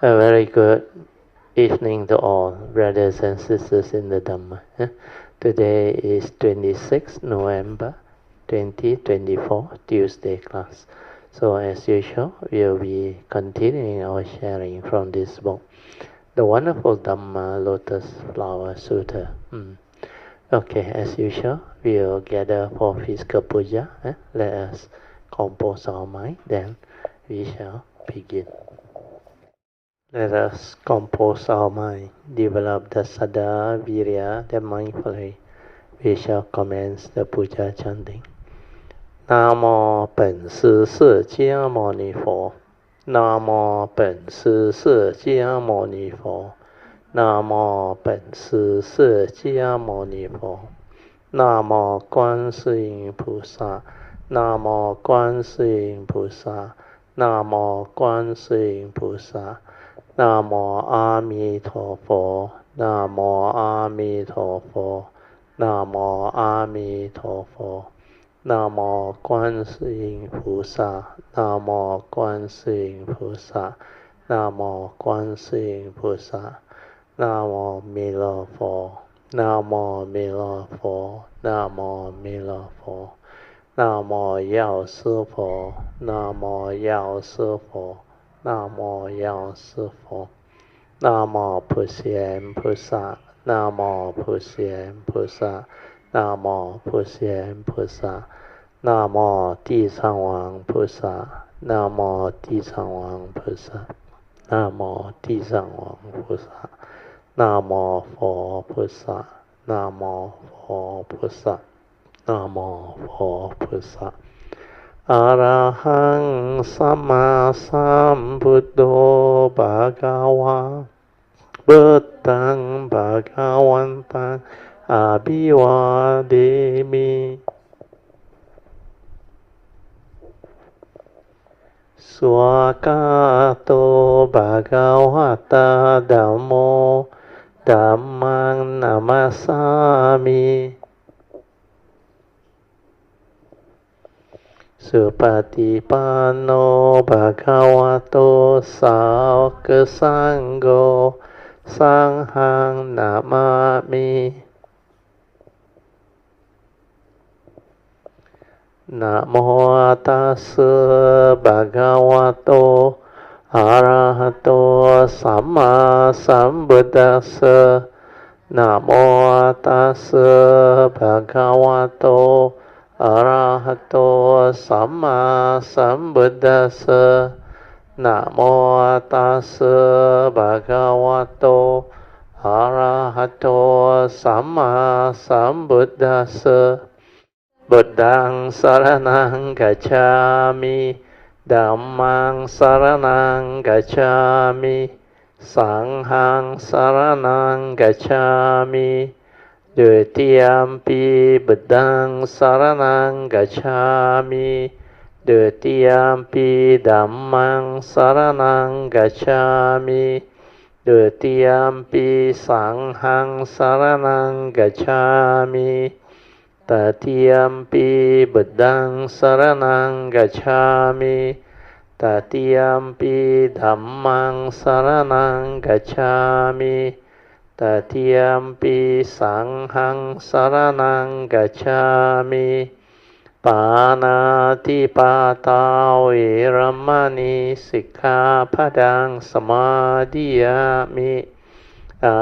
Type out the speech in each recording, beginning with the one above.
A very good evening to all brothers and sisters in the Dhamma. Today is 26 November 2024, Tuesday class. So as usual, we'll be continuing our sharing from this book, the wonderful Dhamma Lotus Flower Sutra. Okay, as usual, we'll gather for physical puja. Let us compose our mind, then we shall begin. Let us compose our mind, develop the saddha, virya, then mindfully we shall commence the puja chanting. Namo 本师释迦牟尼佛 Namo 本师释迦牟尼佛 Namo 本师释迦牟尼佛 Namo 观世音菩萨 Namo 观世音菩萨 Namo 观世音菩萨南无阿弥陀佛，南无阿弥陀佛，南无阿弥陀佛，南无观世音菩萨，南无观世音菩萨，南无观世音菩萨，南无弥勒佛，南无弥勒佛，南无弥勒佛，南无药师佛，南无药师佛。南无药师佛，南无普贤菩萨，南无普贤菩萨，南无普贤菩萨，南无地藏王菩萨，南无地藏王菩萨，南无地藏王菩萨，南无佛菩萨，南无佛菩萨，南无佛菩萨。อะระหังสัมมาสัมพุทโธภะคะวะพุทธังภะคะวันตังอะภิวาเทมิสวากาโตภะคะวะตาธัมโมธัมมังนะมัสสามิสุปฏิปันโนภะคะวะโตสาวกสังโฆสังฆังนะมามินะโมตัสสะภะคะวะโตอะระหะโตสัมมาสัมพุทธัสสะนะโมตัสสะภะคะวะโตอะระหะโตสัมมาสัมพุทธัสสะนะโมตัสสะภะคะวะโตอะระหะโตสัมมาสัมพุทธัสสะบุตตังสรณังกัจฉามิธัมมังสรณังกัจฉามิสังฆังสรณังกัจฉามิดุติยมปิบุตตังสรณังกัจฉามิดุติยมปิธัมมังสรณังกัจฉามิดุติยมปิสังฆังสรณังกัจฉามิตติยมปิบุตตังสรณังกัจฉามิตติยมปิธัมมังสรณังกัจฉามิตติยมปิสังฆังสรณังกัจฉามิปานาติปาตาเวรมณีสิกขาปดังสมาธิยามิอา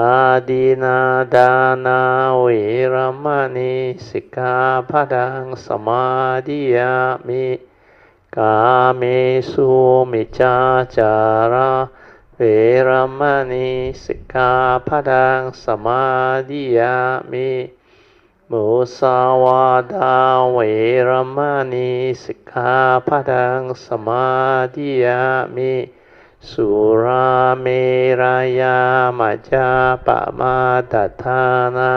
ดินาดานาเวรมณีสิกขาปดังสมาธิยามิกาเมสุมิจฉาจาราเวรมณีสิกขาปดังสมาธิยามิมุสาวาทาเวรมณีสิกขาปดังสมาธิยามิสุราเมรยามัจจาปมาทัฏฐานะ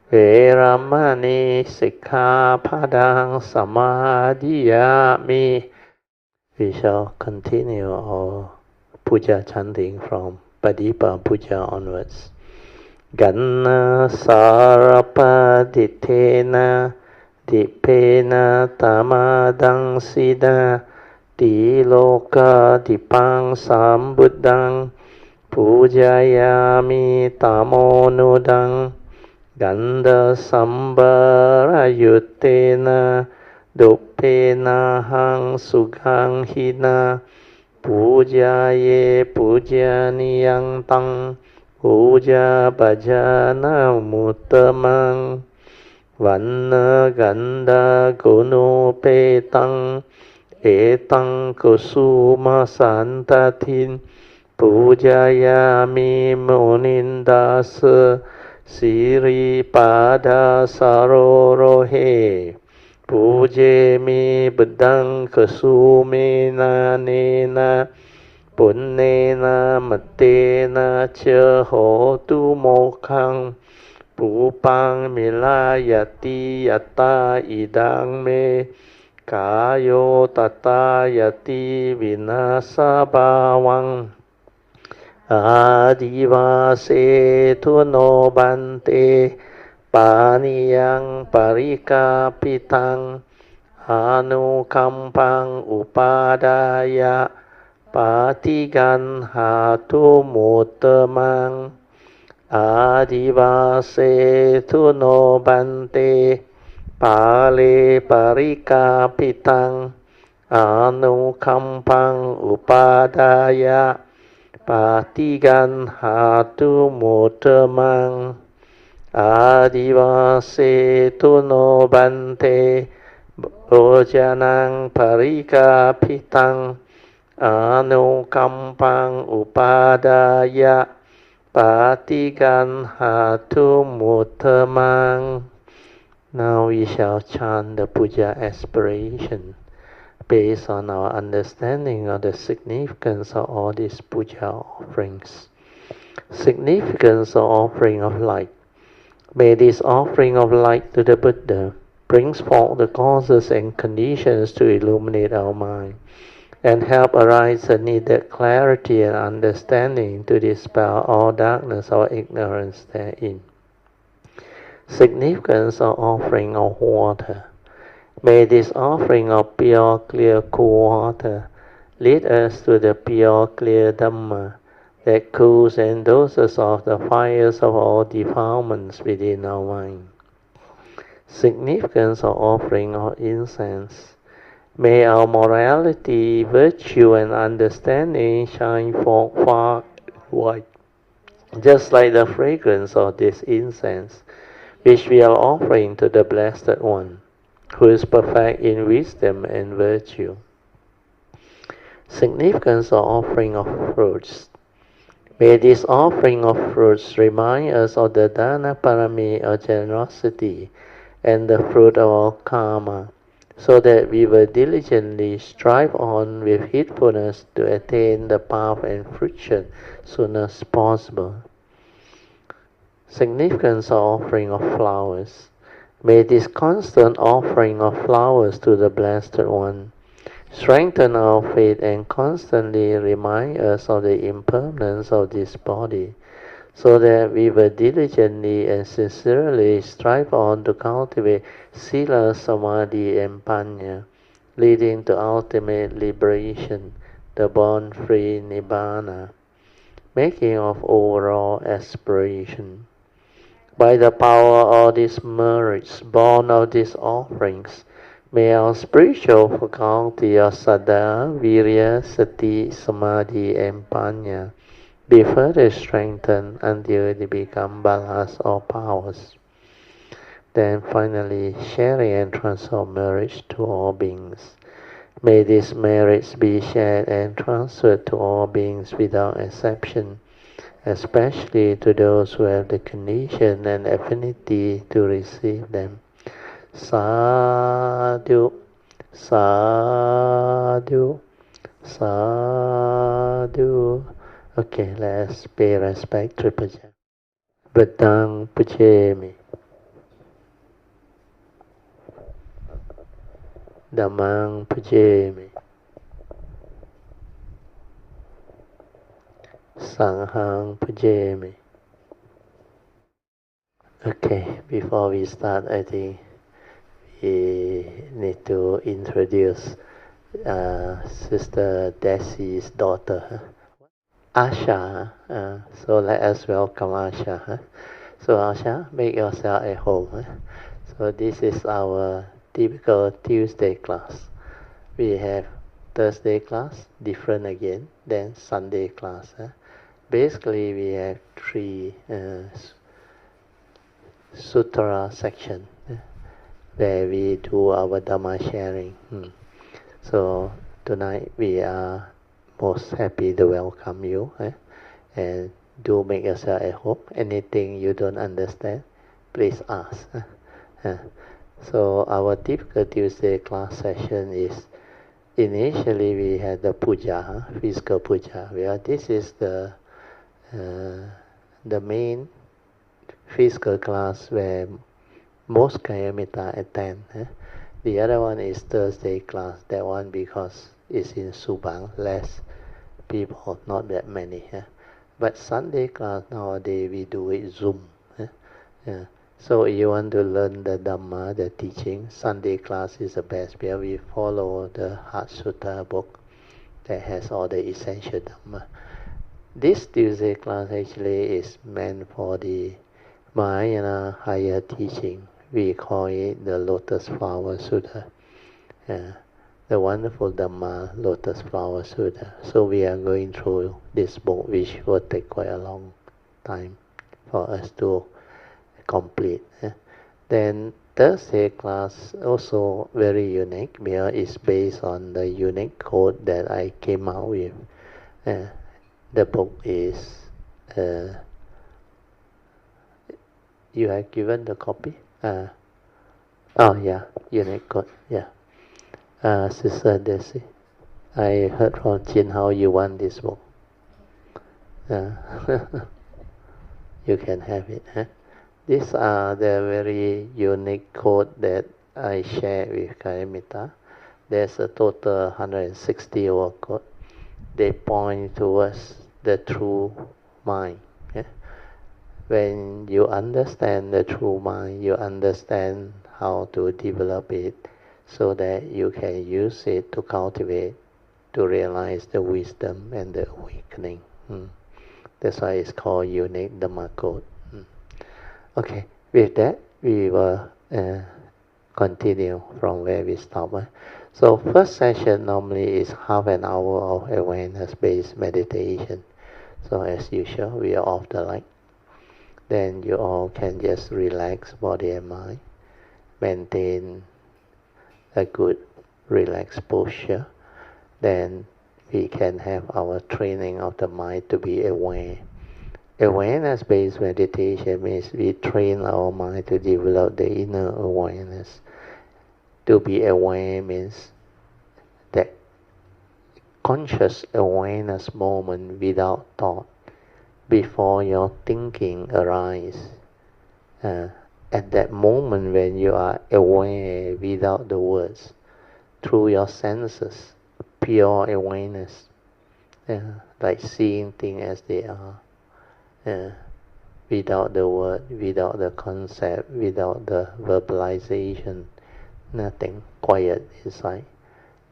เวรมณีสิกขาปดังสมาธิยามิ We shall continue our Puja chanting from Padipa Puja onwards. Ganna sarapadittena dipena tamadang sida di loka dipang sambuddhang Pujayami tamonudang Ganda sambarayutena Duppena hang sugang hina Pujaye pujaniyang tang Puja bhajana muttamang Vanna ganda gunupetang Etang kusuma santatin Pujayami munindasa Siri pada sarorohe Pujemi bedang kesumena nena Punnena matena cha hotu mokhang Pupang milayati yata idang me Kayo tata yati vinasa bawang Adivase tuno bante Paniyang parikapitang Anukampang upadaya Patigan hatu muttamang Adivase tuno bante Pale parikapitang Anukampang upadaya Patigan hatu muttamang Adivase tuno bante Bojanang parikapitang Anukampang upadaya Patigan hatu muttamang. Now we shall chant the Puja aspiration based on our understanding of the significance of all these puja offerings. Significance of offering of light. May this offering of light to the Buddha brings forth the causes and conditions to illuminate our mind and help arise the needed clarity and understanding to dispel all darkness or ignorance therein. Significance of offering of water. May this offering of pure, clear, cool water lead us to the pure, clear Dhamma that cools and doses off the fires of all defilements within our mind. Significance of offering of incense. May our morality, virtue, and understanding shine forth far wide, just like the fragrance of this incense, which we are offering to the Blessed One, who is perfect in wisdom and virtue. Significance of offering of fruits. May this offering of fruits remind us of the Dana Parami of generosity and the fruit of our karma, so that we will diligently strive on with heedfulness to attain the path and fruition soon as possible. Significance of offering of flowers. May this constant offering of flowers to the Blessed One strengthen our faith and constantly remind us of the impermanence of this body, so that we will diligently and sincerely strive on to cultivate Sila, Samadhi, and Panya, leading to ultimate liberation, the born-free Nibbana, making of overall aspiration. By the power of these merits born of these offerings, may our spiritual faculty of Saddha, Virya, Sati, Samadhi, and Panya be further strengthened until they become balas or powers. Then finally, sharing and transfer merits to all beings. May these merits be shared and transferred to all beings without exception, especially to those who have the condition and affinity to receive them. Sadhu, sadhu, sadhu. Okay, let's pay respect to Puja. Bedang Pujemi. Dhammang Pujemi. Sanghang Pujemi. Okay, before we start, I think we need to introduce Sister Desi's daughter. Asha. So let us welcome Asha. So Asha, make yourself at home. So this is our typical Tuesday class. We have Thursday class, different again, then Sunday class. Basically, we have three sutra section where we do our Dhamma sharing. So tonight we are most happy to welcome you, and do make yourself at home. Anything you don't understand, please ask. So our typical Tuesday class session is, initially we had the puja, physical puja, where this is the main physical class where most Kayamita attend. The other one is Thursday class, that one because it's in Subang, less people, not that many. But Sunday class nowadays we do it Zoom. So if you want to learn the Dhamma, the teaching, Sunday class is the best, where we follow the Heart Sutra book that has all the essential Dhamma. This Tuesday class actually is meant for the Mahayana higher teaching. We call it the Lotus Flower Sutra, the wonderful Dhamma Lotus Flower Sutra. So we are going through this book, which will take quite a long time for us to complete. Then Thursday class also very unique, because it's based on the unique code that I came out with. The book is, you have given the copy? Unique code, Sister Desi, I heard from Jin how you want this book. You can have it. These are the very unique code that I share with Kayamita. There's a total 160 over code. They point towards the true mind. When you understand the true mind, you understand how to develop it so that you can use it to cultivate, to realize the wisdom and the awakening. That's why it's called unique Dhamma code. Okay, with that, we will continue from where we stopped. So first session normally is half an hour of awareness-based meditation. So as usual, we are off the light. Then you all can just relax body and mind, maintain a good relaxed posture. Then we can have our training of the mind to be aware. Awareness-based meditation means we train our mind to develop the inner awareness. To be aware means that conscious awareness moment without thought, before your thinking arises. At that moment when you are aware without the words, through your senses, pure awareness, like seeing things as they are, without the word, without the concept, without the verbalization, nothing, quiet inside.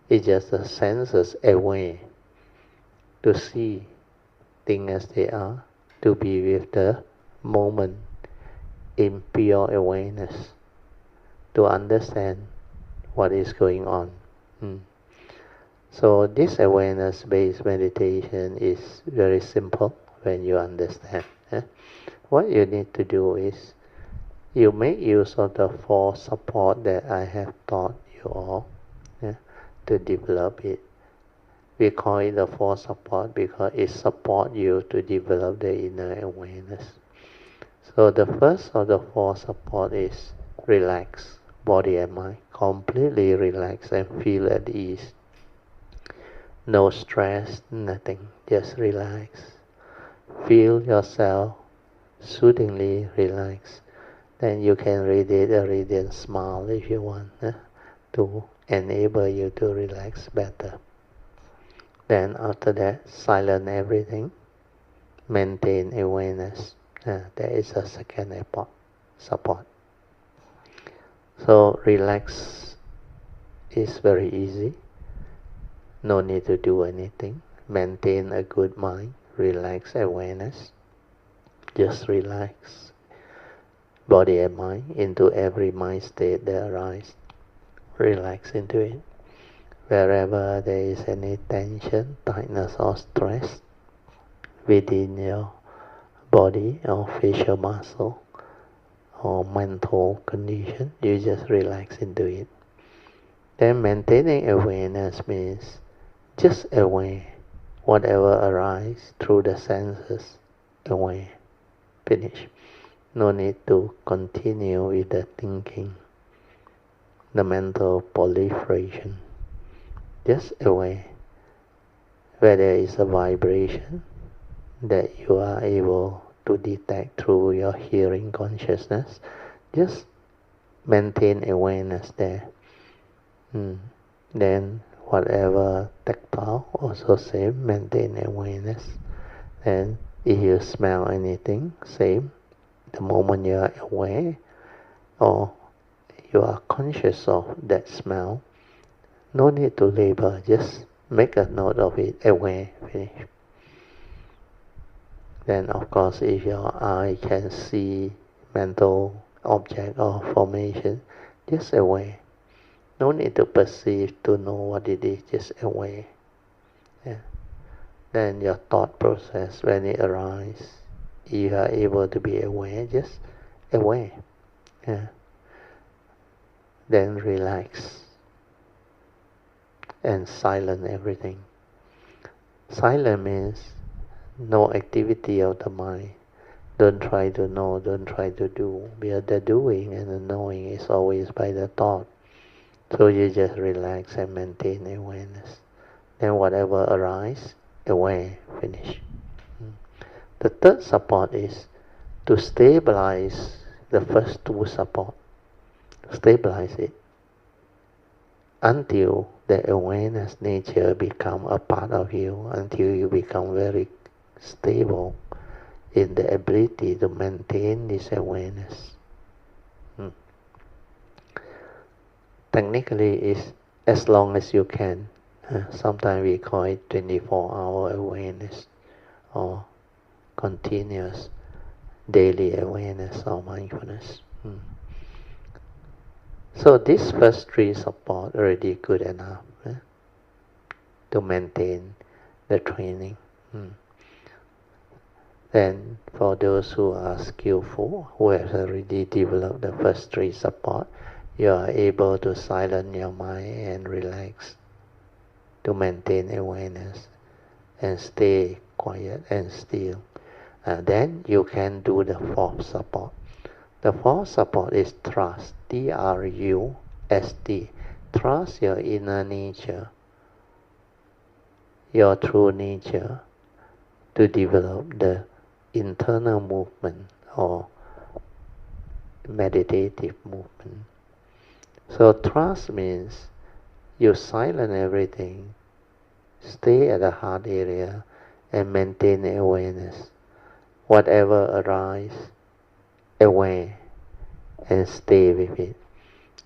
It's just the senses aware, to see things as they are, to be with the moment in pure awareness, to understand what is going on. So this awareness-based meditation is very simple when you understand. What you need to do is, you make use of the four support that I have taught you all, to develop it. We call it the four support because it supports you to develop the inner awareness. So the first of the four support is relax body and mind, completely relax and feel at ease. No stress, nothing, just relax. Feel yourself soothingly relax. Then you can radiate a radiant smile if you want, to enable you to relax better. Then after that, silence everything, maintain awareness. That is a second support. So relax is very easy. No need to do anything. Maintain a good mind. relaxed awareness. Just relax body and mind into every mind state that arises. Relax into it. Wherever there is any tension, tightness or stress within your body or facial muscle or mental condition, you just relax into it. Then maintaining awareness means just aware. Whatever arises through the senses, aware. Finish. No need to continue with the thinking, the mental proliferation. Just aware. Where there is a vibration that you are able to detect through your hearing consciousness, just maintain awareness there. Then whatever tactile, also same, maintain awareness. Then if you smell anything, same. The moment you are aware or you are conscious of that smell, no need to label, just make a note of it, aware, finish. Then of course if your eye can see mental object or formation, just aware. No need to perceive to know what it is, just aware. Yeah. Then your thought process, when it arises, you are able to be aware, just aware. Yeah. Then relax and silent everything. Silent means no activity of the mind. Don't try to know, don't try to do, because the doing and the knowing is always by the thought. So you just relax and maintain awareness. Then whatever arises, aware, finish. The third support is to stabilize the first two support. Stabilize it until the awareness nature become a part of you, until you become very stable in the ability to maintain this awareness. Technically, it's as long as you can. Sometimes we call it 24-hour awareness or continuous daily awareness or mindfulness. So this first three support already good enough to maintain the training. Then for those who are skillful, who have already developed the first three support, you are able to silence your mind and relax, to maintain awareness and stay quiet and still. Then you can do the fourth support. The fourth support is trust, T-R-U-S-T. Trust your inner nature, your true nature, to develop the internal movement or meditative movement. So trust means you silence everything, stay at the heart area and maintain awareness. Whatever arises, aware and stay with it.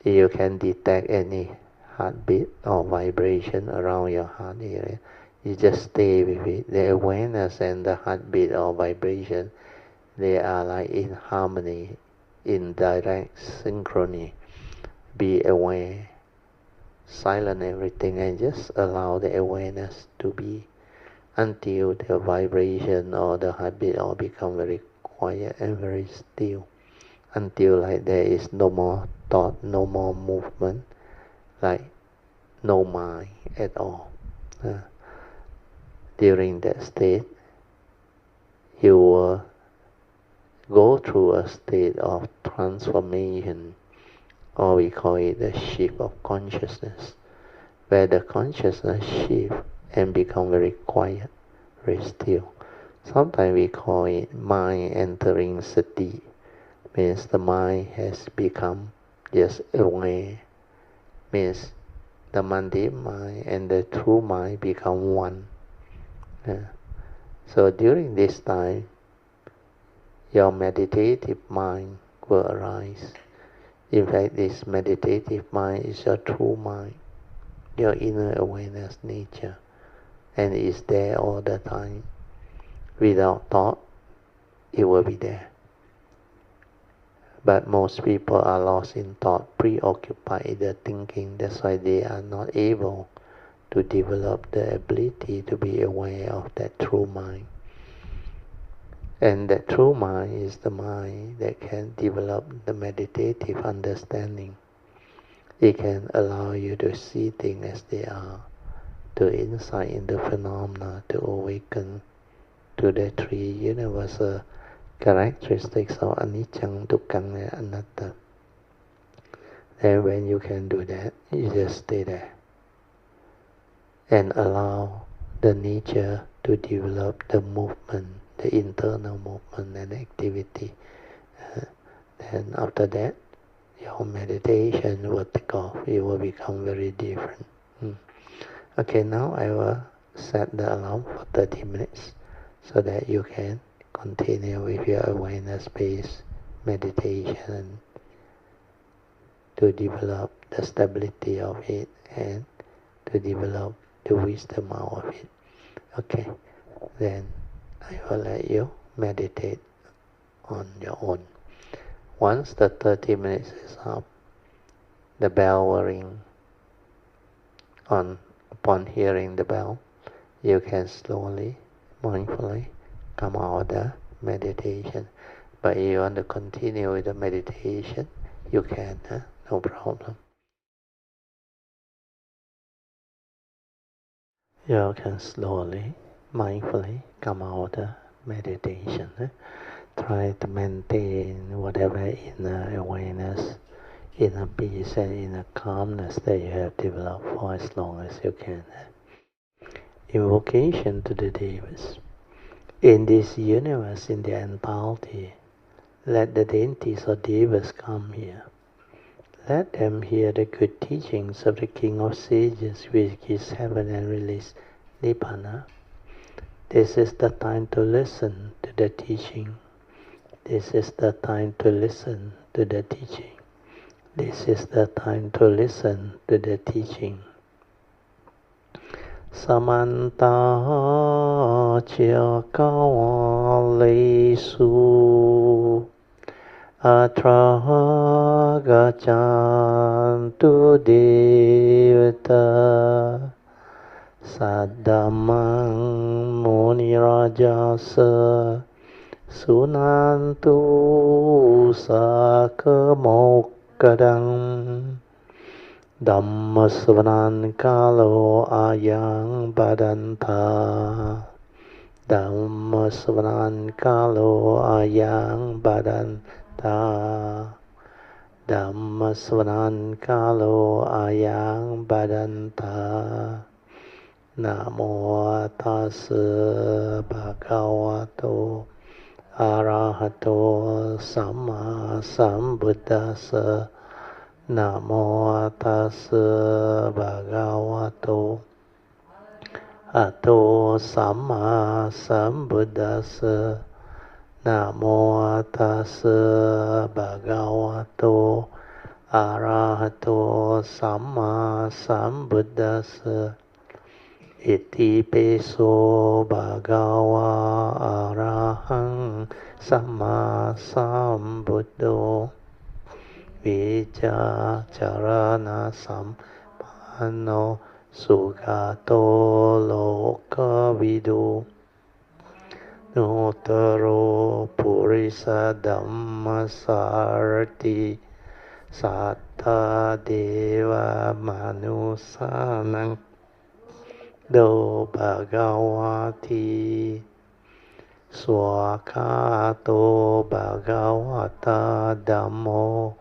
If you can detect any heartbeat or vibration around your heart area, you just stay with it. The awareness and the heartbeat or vibration, they are like in harmony, in direct synchrony. Be aware, silence everything and just allow the awareness to be until the vibration or the heartbeat all become very quiet and very still, until like there is no more thought, no more movement, like no mind at all. During that state, you will go through a state of transformation, or we call it the shift of consciousness, where the consciousness shift and become very quiet, very still. Sometimes we call it mind entering sati, means the mind has become just aware, means the mundane mind and the true mind become one. So during this time, your meditative mind will arise. In fact, this meditative mind is your true mind, your inner awareness nature, and is there all the time. without thought, it will be there. But most people are lost in thought, preoccupied in the thinking. That's why they are not able to develop the ability to be aware of that true mind. And that true mind is the mind that can develop the meditative understanding. It can allow you to see things as they are, to insight in the phenomena, to awaken to the three universal characteristics of anicca, dukkha, and anatta. Then when you can do that, you just stay there and allow the nature to develop the movement, the internal movement and activity. Then after that, your meditation will take off. It will become very different. Okay, now I will set the alarm for 30 minutes so that you can continue with your awareness-based meditation to develop the stability of it and to develop the wisdom out of it. Okay, then I will let you meditate on your own. Once the 30 minutes is up, the bell will ring. Upon hearing the bell, you can slowly, mindfully come out of the meditation. But if you want to continue with the meditation, you can, no problem. You can slowly, mindfully come out of the meditation. Try to maintain whatever inner awareness, inner peace and inner calmness that you have developed for as long as you can. Invocation to the Devas. In this universe, in the entirety, let the deities or Devas come here. Let them hear the good teachings of the King of Sages, which gives heaven and release Nibbana. This is the time to listen to the teaching. This is the time to listen to the teaching. This is the time to listen to the teaching. Samanta Chakawalesu Atra Gachantu Devata Saddhamang Munirajasa Sunantu Sakamokadang Dhamma Sharing Kalo Ayang Badanta Dhamma Sharing Kalo Ayang Badanta Dhamma Sharing Kalo Ayang Badanta Namo Tassa Bhagavato Arahato Samma Sambuddhassa Namo Tassa Bhagavato Ato Samma Sambuddhassa Namo Tassa Bhagavato Arahato Samma Sambuddhassa Iti peso bhagava arahang samma sambuddho Vijja charana sampanno sugato lokavidu Nutaro purisa dhamma sarati satta deva manusanang Do Bhagavati Swakato Bhagavata Dhammo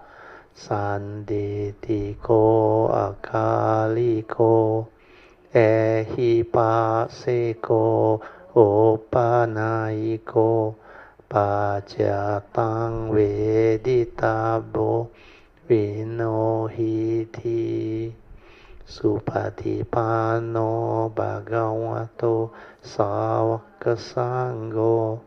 Sanditiko Akaliko Ehipaseko Opanayiko Pacatang Veditabo Vinohiti Supatipano Bhagavato Sāvaka Sangho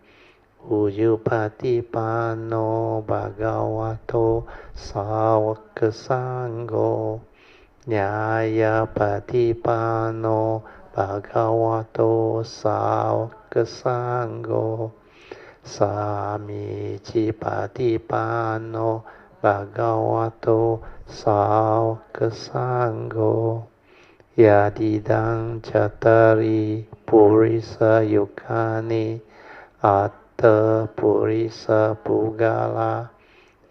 Ujupatipano Bhagavato Sāvaka Sangho Nyaya Patipano Bhagavato Sāvaka Sangho Sāmici Patipanno Bhagavato Sāvaka Sangho Yadidang Chattari Purisa Yukani Atta Purisa Pugala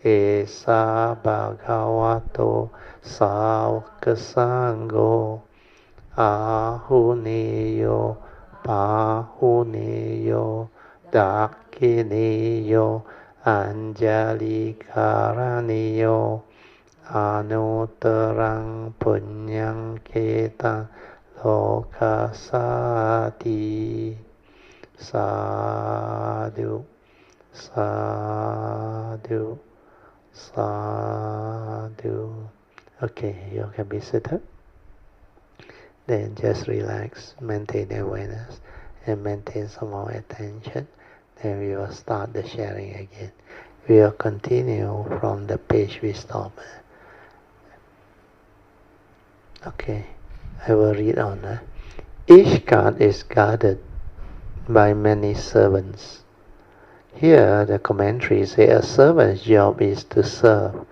Esa Bhagavato Sāvaka Sangho Ahuneyo Pahuneyo Dakhineyo Anjali Karaniyo Anutarang Punyang Ketang Lokasati. Sadhu, sadhu, sadhu. Okay, you can be seated. Then just relax, maintain awareness, and maintain some more attention. Then we will start the sharing again. We will continue from the page we stopped. Okay, I will read on. Each cart is guarded by many servants. Here the commentary says a servant's job is to serve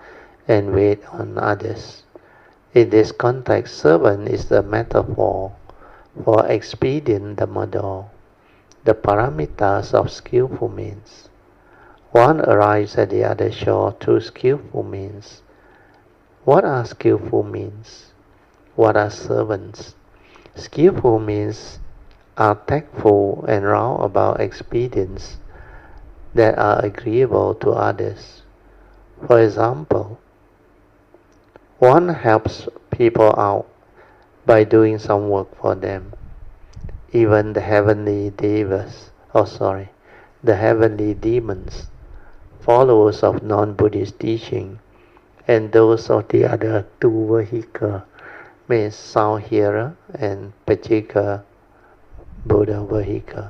and wait on others. In this context, servant is the metaphor for expedient the model, the paramitas of skillful means. One arrives at the other shore through skillful means. What are skillful means? What are servants? Skillful means are tactful and roundabout expedients that are agreeable to others. For example, one helps people out by doing some work for them. Even the heavenly Devas, the heavenly demons, followers of non-Buddhist teaching, and those of the other two vehicles, means sound hearer and Pajika Buddha vehicle,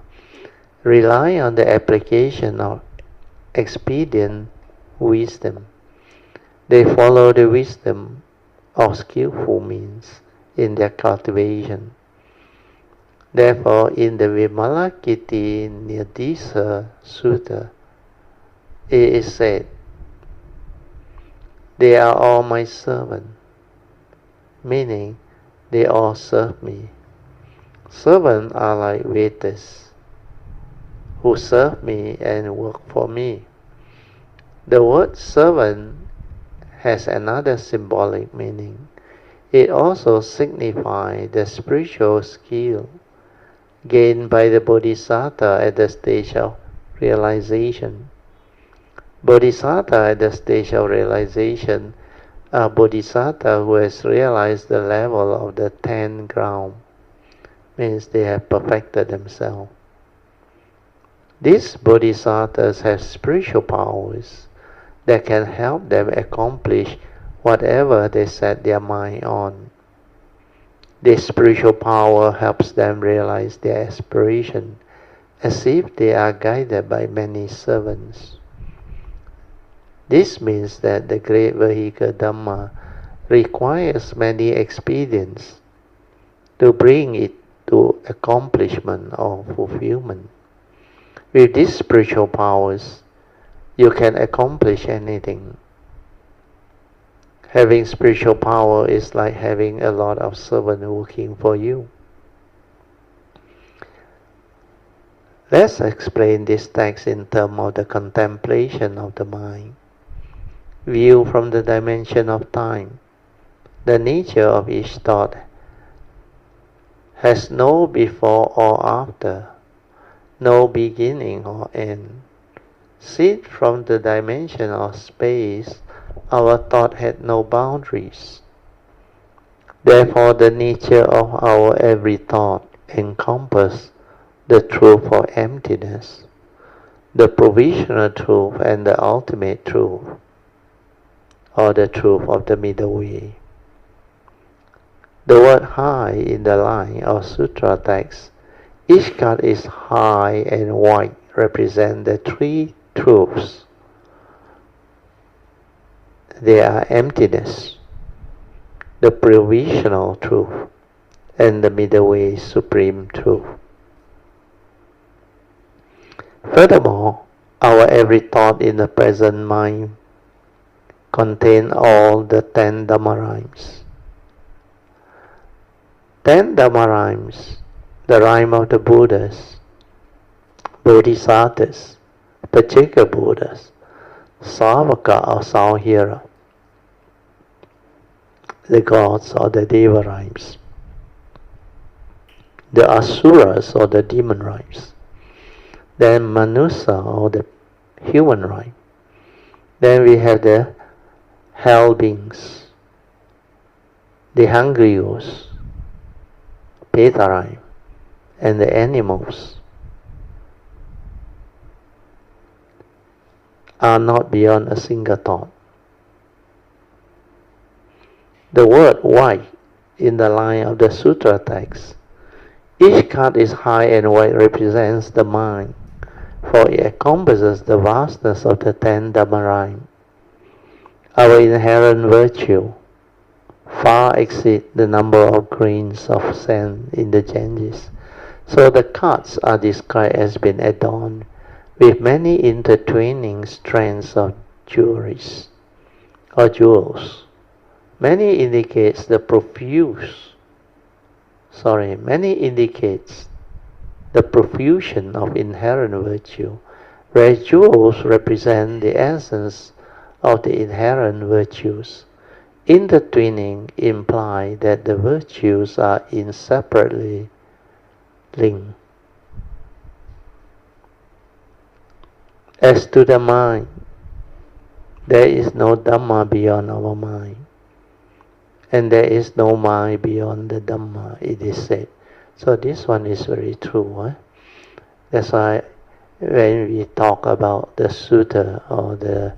rely on the application of expedient wisdom. They follow the wisdom of skillful means in their cultivation. Therefore, in the Vimalakiti Nidisa Sutta, it is said, "They are all my servants," meaning they all serve me. Servants are like waiters who serve me and work for me. The word servant has another symbolic meaning. It also signifies the spiritual skill gained by the Bodhisattva at the stage of realization. Bodhisattva at the stage of realization are Bodhisattva who has realized the level of the 10th ground, means they have perfected themselves. These Bodhisattvas have spiritual powers that can help them accomplish whatever they set their mind on. This spiritual power helps them realize their aspiration as if they are guided by many servants. This means that the great vehicle Dhamma requires many expedients to bring it to accomplishment or fulfillment. With these spiritual powers, you can accomplish anything. Having spiritual power is like having a lot of servants working for you. Let's explain this text in terms of the contemplation of the mind. View from the dimension of time. The nature of each thought has no before or after, no beginning or end. Seen from the dimension of space, our thought had no boundaries. Therefore, the nature of our every thought encompasses the truth of emptiness, the provisional truth and the ultimate truth, or the truth of the middle way. The word high in the line of sutra text, each card is high and white, represent the three truths. They are emptiness, the provisional truth, and the middle way is supreme truth. Furthermore, our every thought in the present mind contains all the 10 Dhamma rhymes. 10 Dhamma rhymes, the rhyme of the Buddhas, Bodhisattvas, Pacceka Buddhas, Savaka or sound hearer, the gods or the Deva rhymes, the Asuras or the demon rhymes, then Manusa or the human rhyme. Then we have the hell beings, the Hangryos, Peta rhyme, and the animals are not beyond a single thought. The word white in the line of the sutra text, each cut is high and white represents the mind, for it encompasses the vastness of the 10 Dhamma rhyme. Our inherent virtue far exceeds the number of grains of sand in the Ganges, so the cuts are described as being adorned with many intertwining strands of jewelries or jewels. Many indicates the profusion of inherent virtue, whereas jewels represent the essence of the inherent virtues. Intertwining implies that the virtues are inseparably linked. As to the mind, there is no Dhamma beyond our mind, and there is no mind beyond the Dhamma, it is said. So this one is very true. That's why when we talk about the Sutta or the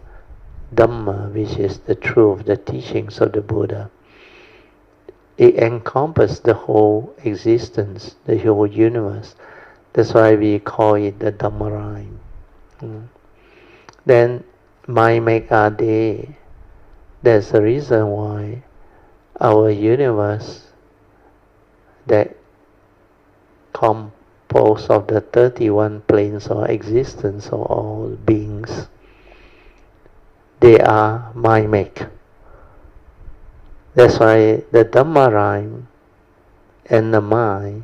Dhamma, which is the truth, the teachings of the Buddha, it encompasses the whole existence, the whole universe. That's why we call it the Dhamma rhyme. Then mind make our day. That's the reason why our universe that composed of the 31 planes of existence of all beings, they are mind make. That's why the Dhamma rhyme and the mind,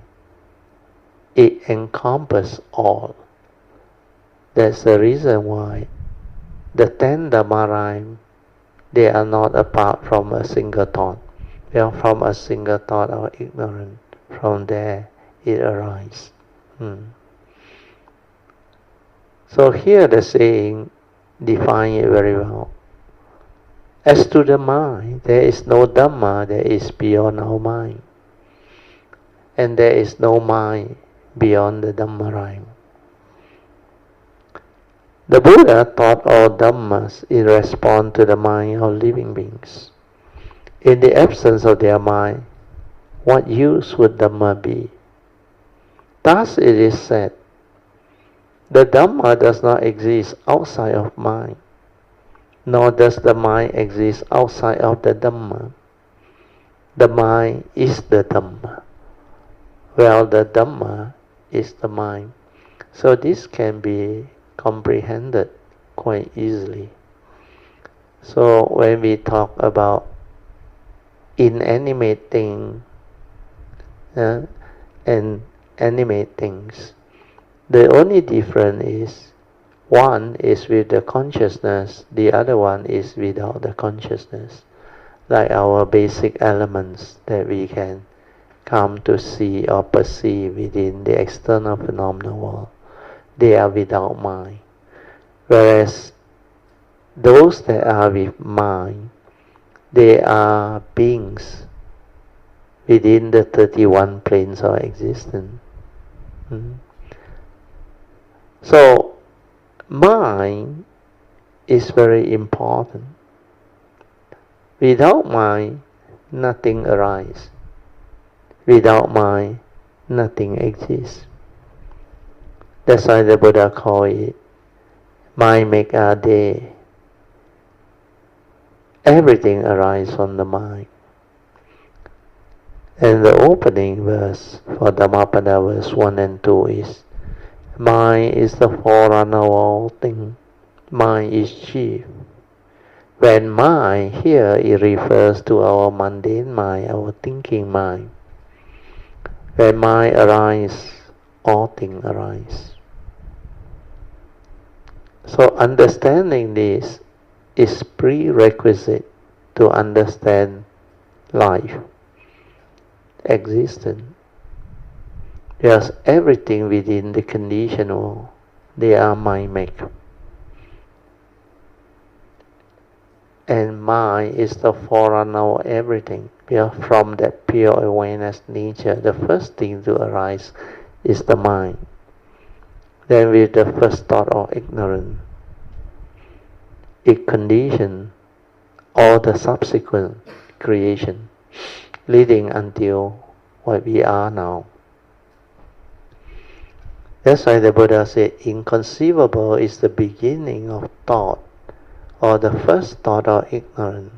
it encompasses all. That's the reason why the 10 Dhamma rhyme, they are not apart from a single thought. They are from a single thought or ignorance. From there it arises. So here the saying define it very well. As to the mind, there is no Dhamma that is beyond our mind, and there is no mind beyond the Dhamma rhyme. The Buddha taught all Dhammas in response to the mind of living beings. In the absence of their mind, what use would Dhamma be? Thus it is said, the Dhamma does not exist outside of mind, nor does the mind exist outside of the Dhamma. The mind is the Dhamma, while the Dhamma is the mind. So this can be comprehended quite easily. So when we talk about inanimate things and animate things, the only difference is one is with the consciousness, the other one is without the consciousness. Like our basic elements that we can come to see or perceive within the external phenomenal world, they are without mind. Whereas those that are with mind, they are beings within the 31 planes of existence. So mind is very important. Without mind, nothing arises. Without mind, nothing exists. That's why the Buddha called it mind make our day. Everything arises from the mind. And the opening verse for Dhammapada verse 1 and 2 is, mind is the forerunner of all things. Mind is chief. When mind here, it refers to our mundane mind, our thinking mind. When mind arises, all things arise. So understanding this is prerequisite to understand life, existence. Because everything within the conditional, they are mind-made. And mind is the forerunner of everything. Because from that pure awareness nature, the first thing to arise is the mind. Then with the first thought of ignorance, it conditions all the subsequent creation, leading until what we are now. That's why the Buddha said, inconceivable is the beginning of thought, or the first thought of ignorance,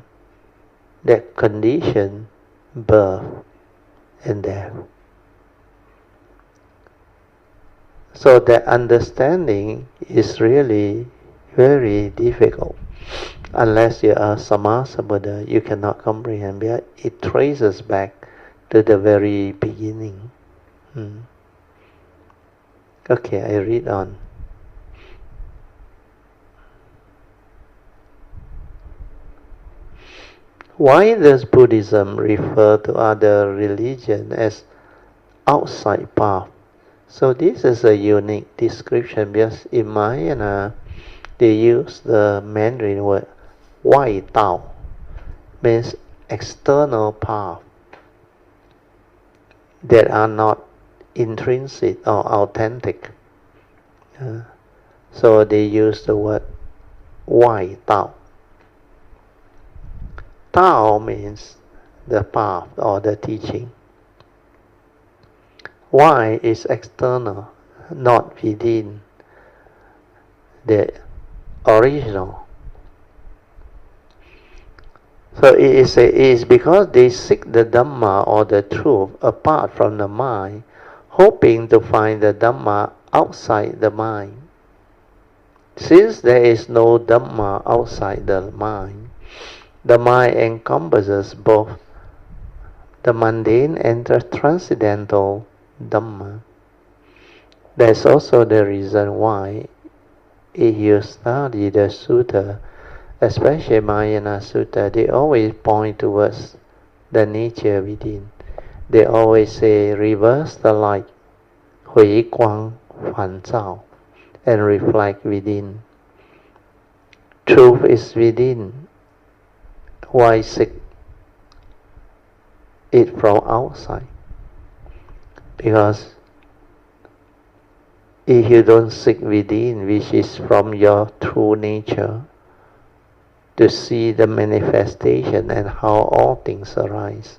that condition birth and death. So that understanding is really very difficult. Unless you are Samasa Buddha, you cannot comprehend, because it traces back to the very beginning. Okay, I read on. Why does Buddhism refer to other religions as outside path? So this is a unique description, because in Mahayana they use the Mandarin word Wai Tao, means external path that are not intrinsic or authentic. So they use the word Wai Tao. Tao means the path or the teaching. Why is external, not within the original. So it is because they seek the Dhamma or the truth apart from the mind, hoping to find the Dhamma outside the mind. Since there is no Dhamma outside the mind encompasses both the mundane and the transcendental Dhamma. That's also the reason why if you study the sutta, especially Mahayana Sutta, they always point towards the nature within. They always say, reverse the light, 回光返照, and reflect within. Truth is within. Why seek it from outside? Because if you don't seek within, which is from your true nature, to see the manifestation and how all things arise,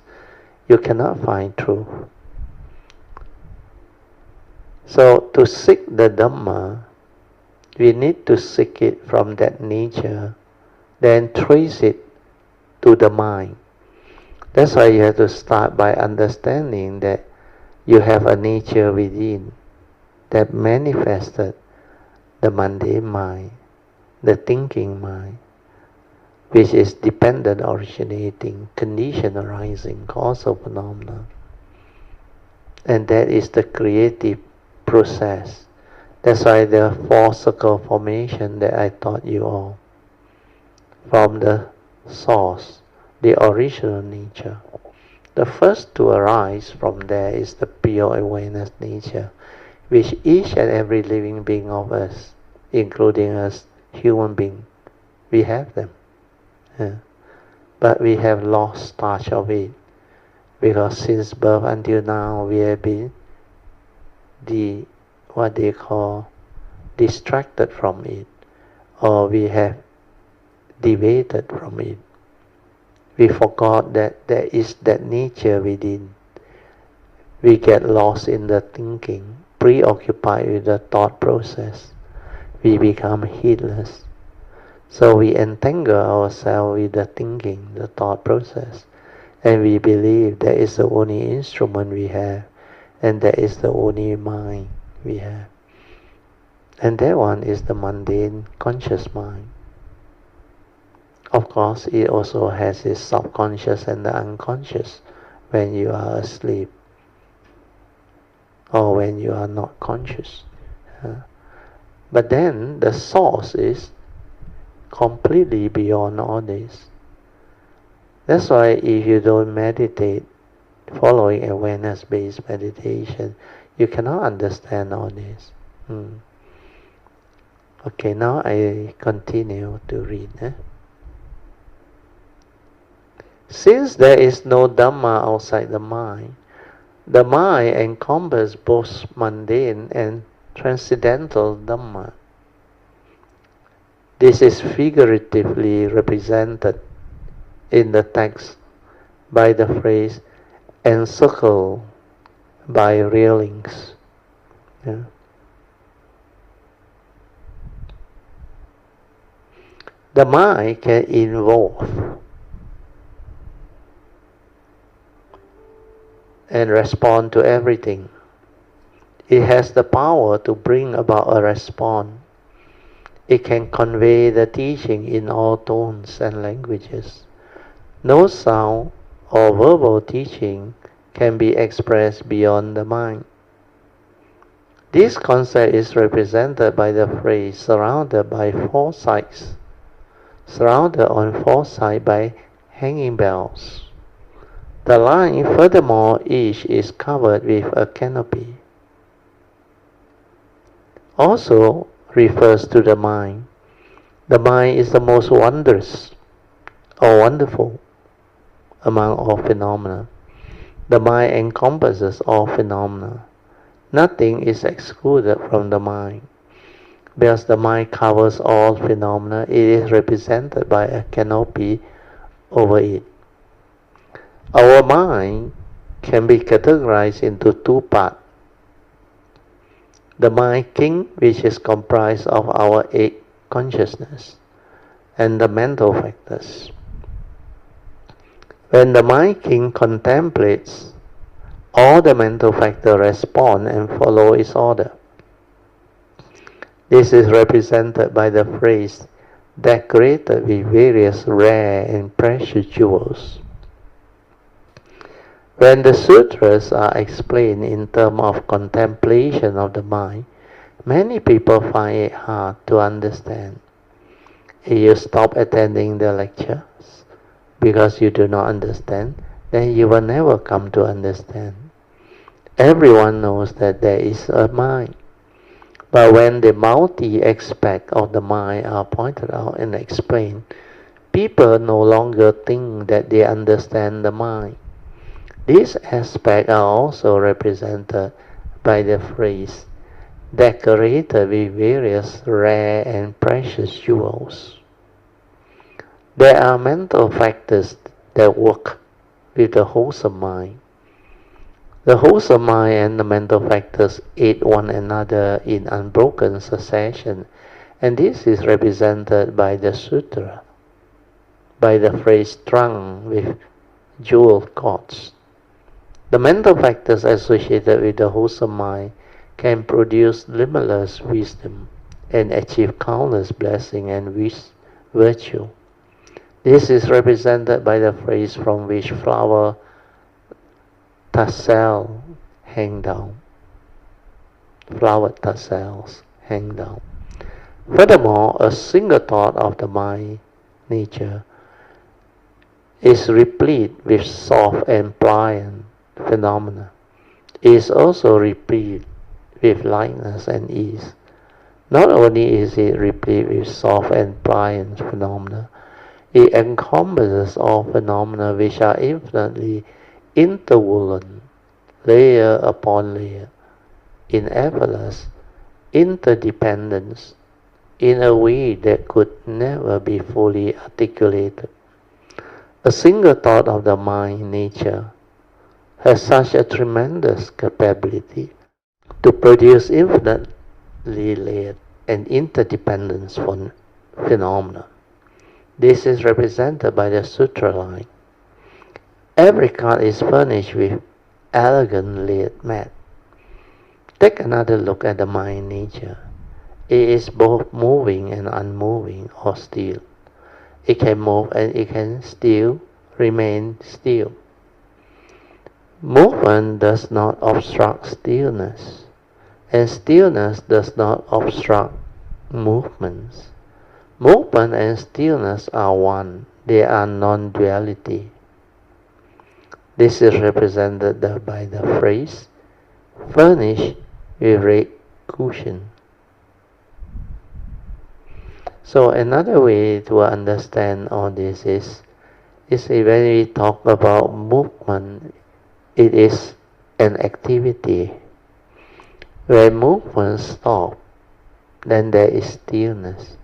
you cannot find truth. So to seek the Dhamma, we need to seek it from that nature, then trace it to the mind. That's why you have to start by understanding that you have a nature within that manifested the mundane mind, the thinking mind, which is dependent originating, condition arising, causal phenomena. And that is the creative process. That's why the four circle formation that I taught you all, from the source, the original nature. The first to arise from there is the pure awareness nature, which each and every living being of us, including us human beings, we have them. But we have lost touch of it, because since birth until now we have been what they call distracted from it, or we have deviated from it. We forgot that there is that nature within. We get lost in the thinking, preoccupied with the thought process. We become heedless. So we entangle ourselves with the thinking, the thought process. And we believe that is the only instrument we have, and that is the only mind we have. And that one is the mundane conscious mind. Of course, it also has its subconscious and the unconscious when you are asleep or when you are not conscious. But then the source is completely beyond all this. That's why if you don't meditate following awareness-based meditation, you cannot understand all this. Okay, now I continue to read. Since there is no Dhamma outside the mind encompasses both mundane and transcendental Dhamma. This is figuratively represented in the text by the phrase encircled by railings. The mind can involve and respond to everything. It has the power to bring about a response. It can convey the teaching in all tones and languages. No sound or verbal teaching can be expressed beyond the mind. This concept is represented by the phrase surrounded by four sides, surrounded on four sides by hanging bells. The line, furthermore, each is covered with a canopy. Also refers to the mind. The mind is the most wondrous or wonderful among all phenomena. The mind encompasses all phenomena. Nothing is excluded from the mind. Because the mind covers all phenomena, it is represented by a canopy over it. Our mind can be categorized into two parts. The mind king, which is comprised of our eight consciousness, and the mental factors. When the mind king contemplates, all the mental factors respond and follow its order. This is represented by the phrase decorated with various rare and precious jewels. When the sutras are explained in terms of contemplation of the mind, many people find it hard to understand. If you stop attending the lectures because you do not understand, then you will never come to understand. Everyone knows that there is a mind. But when the multi-aspects of the mind are pointed out and explained, people no longer think that they understand the mind. These aspects are also represented by the phrase decorated with various rare and precious jewels. There are mental factors that work with the wholesome mind. The wholesome mind and the mental factors aid one another in unbroken succession, and this is represented by the sutra, by the phrase strung with jeweled cords. The mental factors associated with the wholesome mind can produce limitless wisdom and achieve countless blessing and virtue. This is represented by the phrase from which flower tassels hang down. Flower tassels hang down. Furthermore, a single thought of the mind nature is replete with soft and pliant phenomena. It is also replete with lightness and ease. Not only is it replete with soft and pliant phenomena, it encompasses all phenomena which are infinitely interwoven, layer upon layer, in effortless interdependence, in a way that could never be fully articulated. A single thought of the mind nature has such a tremendous capability to produce infinitely layered and interdependent phenomena. This is represented by the sutra line. Every card is furnished with elegant laid mat. Take another look at the mind nature. It is both moving and unmoving or still. It can move and it can still remain still. Movement does not obstruct stillness, and stillness does not obstruct movements. Movement and stillness are one. They are non-duality. This is represented by the phrase, furnished with red cushion. So another way to understand all this is when we talk about movement, it is an activity. When movement stops, then there is stillness.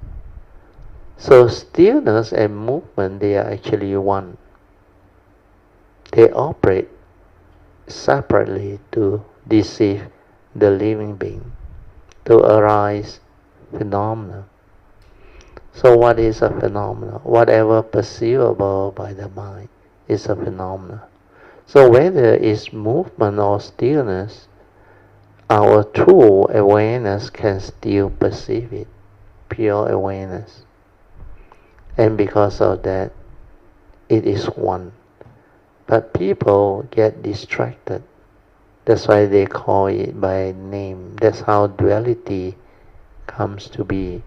So stillness and movement, they are actually one. They operate separately to deceive the living being, to arise phenomena. So what is a phenomenon? Whatever perceivable by the mind is a phenomenon. So whether it's movement or stillness, our true awareness can still perceive it, pure awareness. And because of that, it is one. But people get distracted. That's why they call it by name. That's how duality comes to be.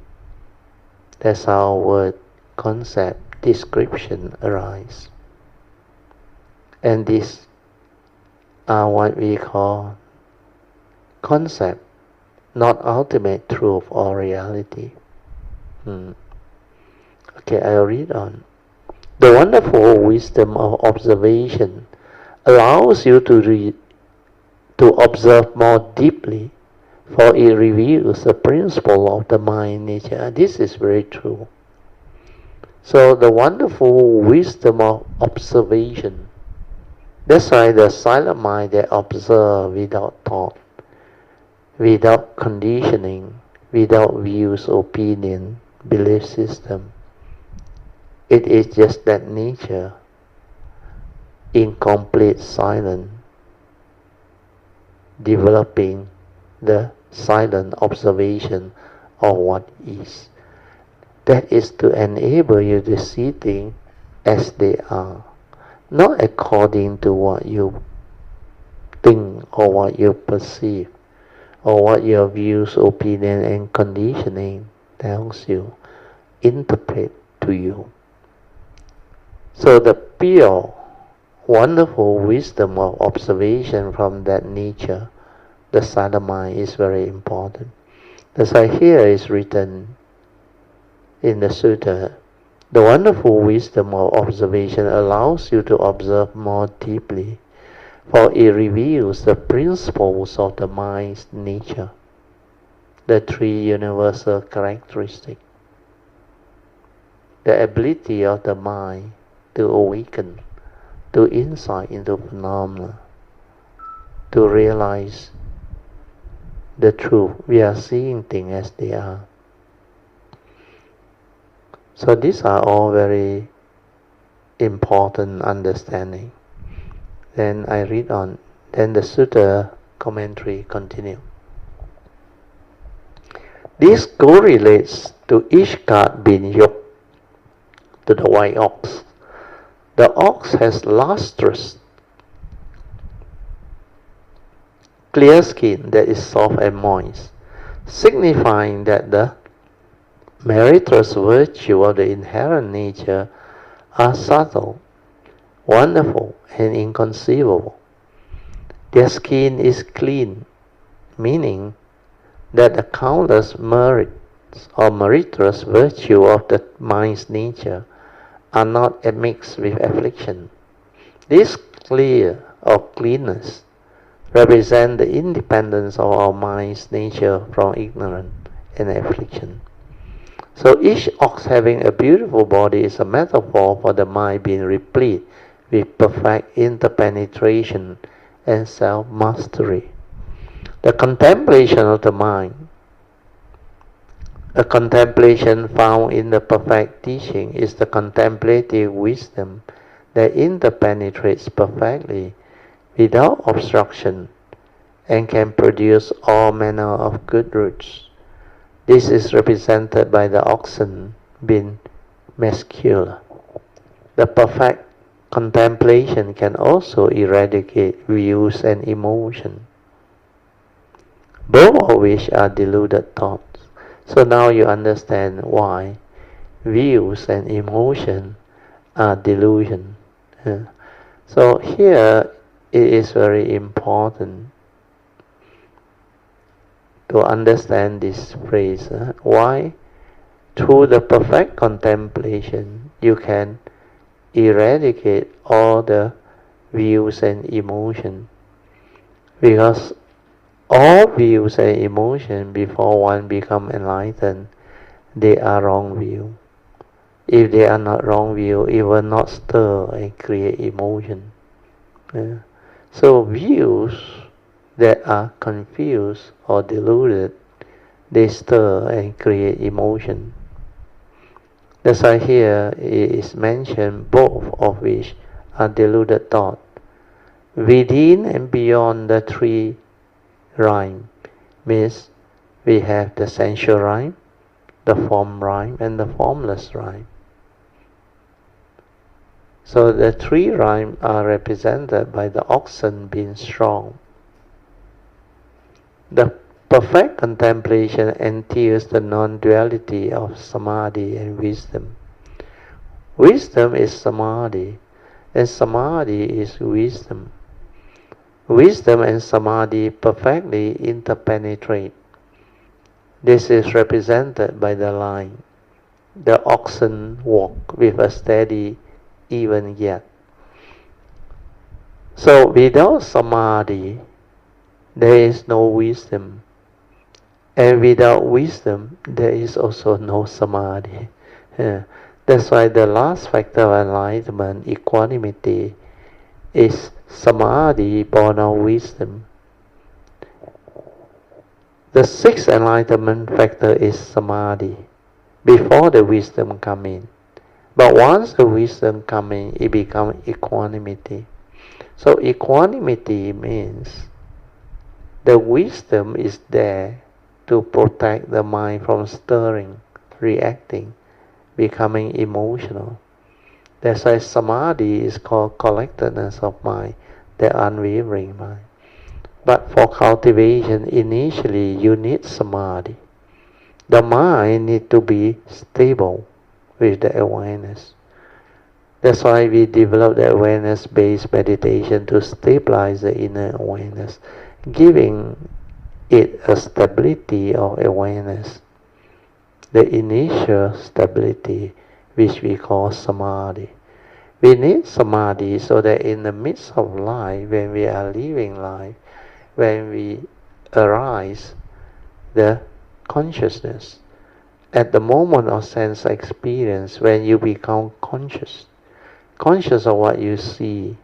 That's how word, concept, description arise. And these are what we call concept, not ultimate truth or reality. Okay, I'll read on. The wonderful wisdom of observation allows you to observe more deeply, for it reveals the principle of the mind nature. This is very true. So the wonderful wisdom of observation, that's why the silent mind that observes without thought, without conditioning, without views, opinion, belief system, it is just that nature in complete silence, developing the silent observation of what is. That is to enable you to see things as they are, not according to what you think or what you perceive or what your views, opinion and conditioning tells you, interpret to you. So the pure, wonderful wisdom of observation from that nature, the silent mind, is very important. That's why here is written in the sutta, the wonderful wisdom of observation allows you to observe more deeply, for it reveals the principles of the mind's nature, the three universal characteristics, the ability of the mind to awaken, to insight into phenomena, to realize the truth. We are seeing things as they are. So these are all very important understanding. Then I read on. Then the sutta commentary continue. This correlates to each cart being yoked to the white ox. The ox has lustrous, clear skin that is soft and moist, signifying that the meritorious virtue of the inherent nature are subtle, wonderful, and inconceivable. Their skin is clean, meaning that the countless merits or meritorious virtue of the mind's nature are not mixed with affliction. This clear or cleanness represent the independence of our mind's nature from ignorance and affliction. So each ox having a beautiful body is a metaphor for the mind being replete with perfect interpenetration and self-mastery. The contemplation of the mind, a contemplation found in the perfect teaching, is the contemplative wisdom that interpenetrates perfectly without obstruction and can produce all manner of good roots. This is represented by the oxen being muscular. The perfect contemplation can also eradicate views and emotion, both of which are deluded thoughts. So now you understand why views and emotion are delusion. So here it is very important to understand this phrase. Why? Through the perfect contemplation, you can eradicate all the views and emotion. Because all views and emotion, before one become enlightened, they are wrong view. If they are not wrong view, it will not stir and create emotion. So views that are confused or deluded, they stir and create emotion. That's why here it is mentioned both of which are deluded thought. Within and beyond the three rhyme means we have the sensual rhyme, the form rhyme, and the formless rhyme. So the three rhymes are represented by the oxen being strong. The perfect contemplation entails the non-duality of samadhi and wisdom. Wisdom is samadhi, and samadhi is wisdom. Wisdom and samadhi perfectly interpenetrate. This is represented by the line. The oxen walk with a steady, even yet. So without samadhi, there is no wisdom. And without wisdom, there is also no samadhi. That's why the last factor of enlightenment, equanimity, is samadhi born of wisdom. The sixth enlightenment factor is samadhi, before the wisdom come in. But once the wisdom come in, it becomes equanimity. So equanimity means the wisdom is there to protect the mind from stirring, reacting, becoming emotional. That's why samadhi is called collectedness of mind, the unwavering mind. But for cultivation, initially you need samadhi. The mind needs to be stable with the awareness. That's why we develop the awareness-based meditation to stabilize the inner awareness, giving it a stability of awareness, the initial stability which we call samadhi. We need samadhi so that in the midst of life, when we are living life, when we arise the consciousness, at the moment of sense experience, when you become conscious of what you see,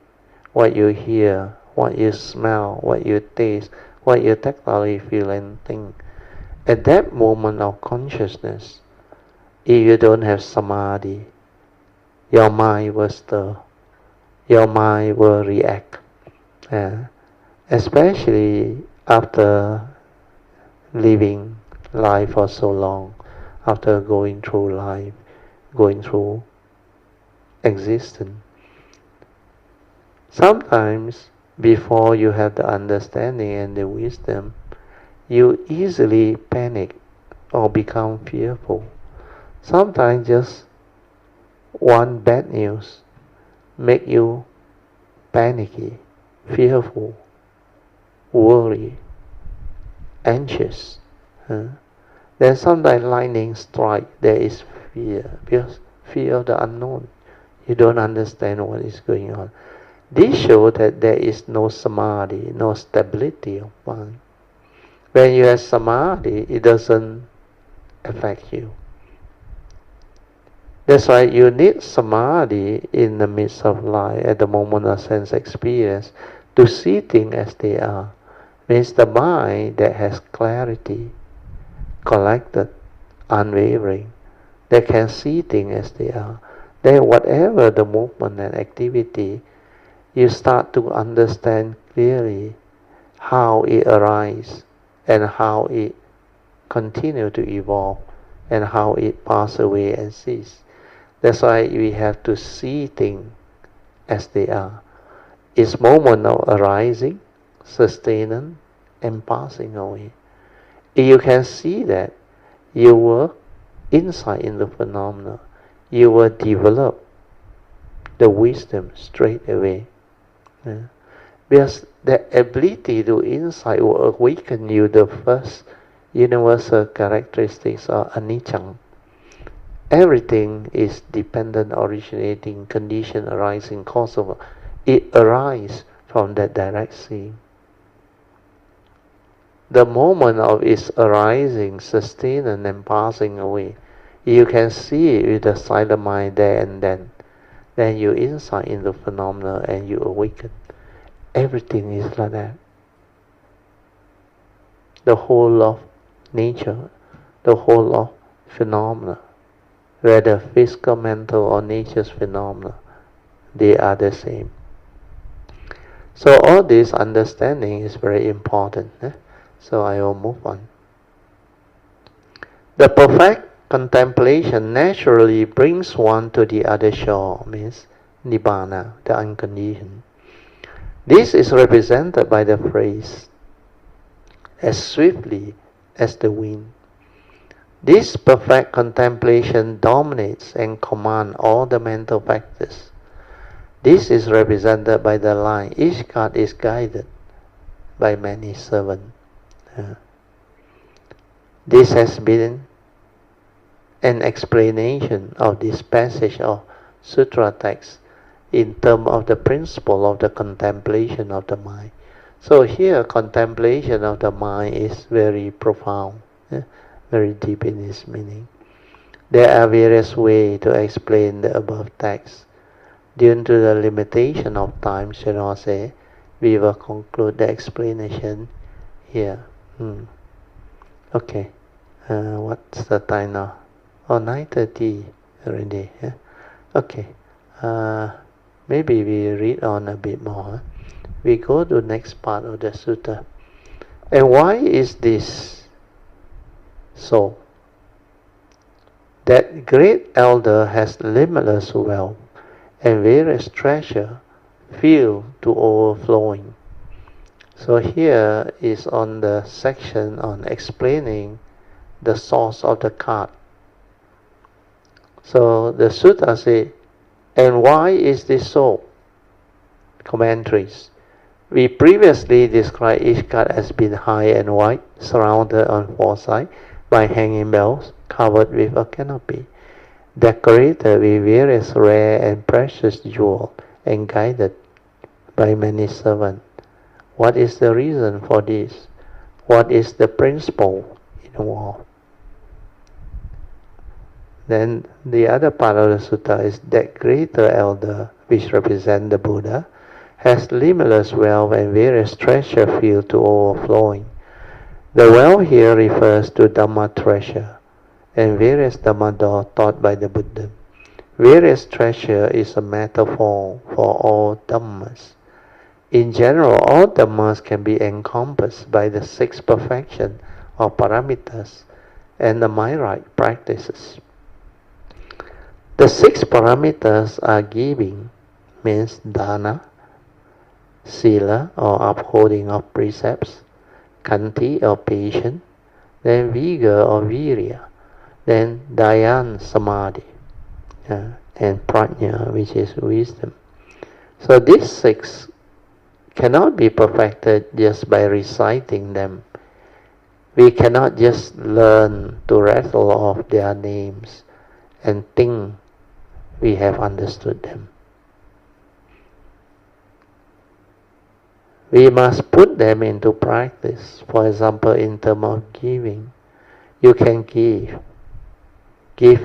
what you hear, what you smell, what you taste, what you tactily feel and think. At that moment of consciousness, if you don't have samadhi, your mind will stir, your mind will react. Especially after living life for so long, after going through life, going through existence. Sometimes, before you have the understanding and the wisdom, you easily panic or become fearful. Sometimes just one bad news make you panicky, fearful, worried, anxious. Then sometimes lightning strike, there is fear, because fear of the unknown. You don't understand what is going on. This shows that there is no samadhi, no stability of mind. When you have samadhi, it doesn't affect you. That's why you need samadhi in the midst of life, at the moment of sense experience, to see things as they are. Means the mind that has clarity, collected, unwavering, that can see things as they are. then whatever the movement and activity, you start to understand clearly how it arises and how it continues to evolve and how it passes away and ceases. That's why we have to see things as they are. It's moment of arising, sustaining, and passing away. If you can see that, you will insight in the phenomena. You will develop the wisdom straight away. Because the ability to insight will awaken you the first universal characteristics of anicca. Everything is dependent, originating, condition, arising, causal. It arises from that direct seeing. The moment of its arising, sustaining, and passing away, you can see it with the silent mind there and then you insight in the phenomena and you awaken. Everything is like that. The whole of nature, the whole of phenomena, whether physical, mental, or nature's phenomena, they are the same. So all this understanding is very important. So I will move on. The perfect contemplation naturally brings one to the other shore, means Nibbana, the unconditioned. This is represented by the phrase, as swiftly as the wind. This perfect contemplation dominates and commands all the mental factors. This is represented by the line, each cart is guided by many servants. This has been an explanation of this passage of Sutra text in terms of the principle of the contemplation of the mind. So here, contemplation of the mind is very profound, very deep in its meaning. There are various ways to explain the above text. Due to the limitation of time, say, we will conclude the explanation here. Okay, what's the time now? 9:30 already. Okay, maybe we read on a bit more. We go to the next part of the sutta. And why is this so? That great elder has limitless wealth and various treasure filled to overflowing. So here is on the section on explaining the source of the cart. So the sutta says, and why is this so? Commentaries. We previously described each cart as being high and wide, surrounded on four sides by hanging bells, covered with a canopy, decorated with various rare and precious jewels, and guided by many servants. What is the reason for this? What is the principle involved? Then the other part of the sutta is that greater elder, which represents the Buddha, has limitless wealth and various treasure filled to overflowing. The wealth here refers to Dhamma treasure and various Dhamma doors taught by the Buddha. Various treasure is a metaphor for all Dhammas. In general, all Dhammas can be encompassed by the six perfections or paramitas and the mind-right practices. The six paramitas are giving, means dana, sila or upholding of precepts, kanti or patience, then vigor or virya, then dhyan samadhi, and prajna, which is wisdom. So these six cannot be perfected just by reciting them. We cannot just learn to rattle off their names and think we have understood them. We must put them into practice. For example, in terms of giving, you can give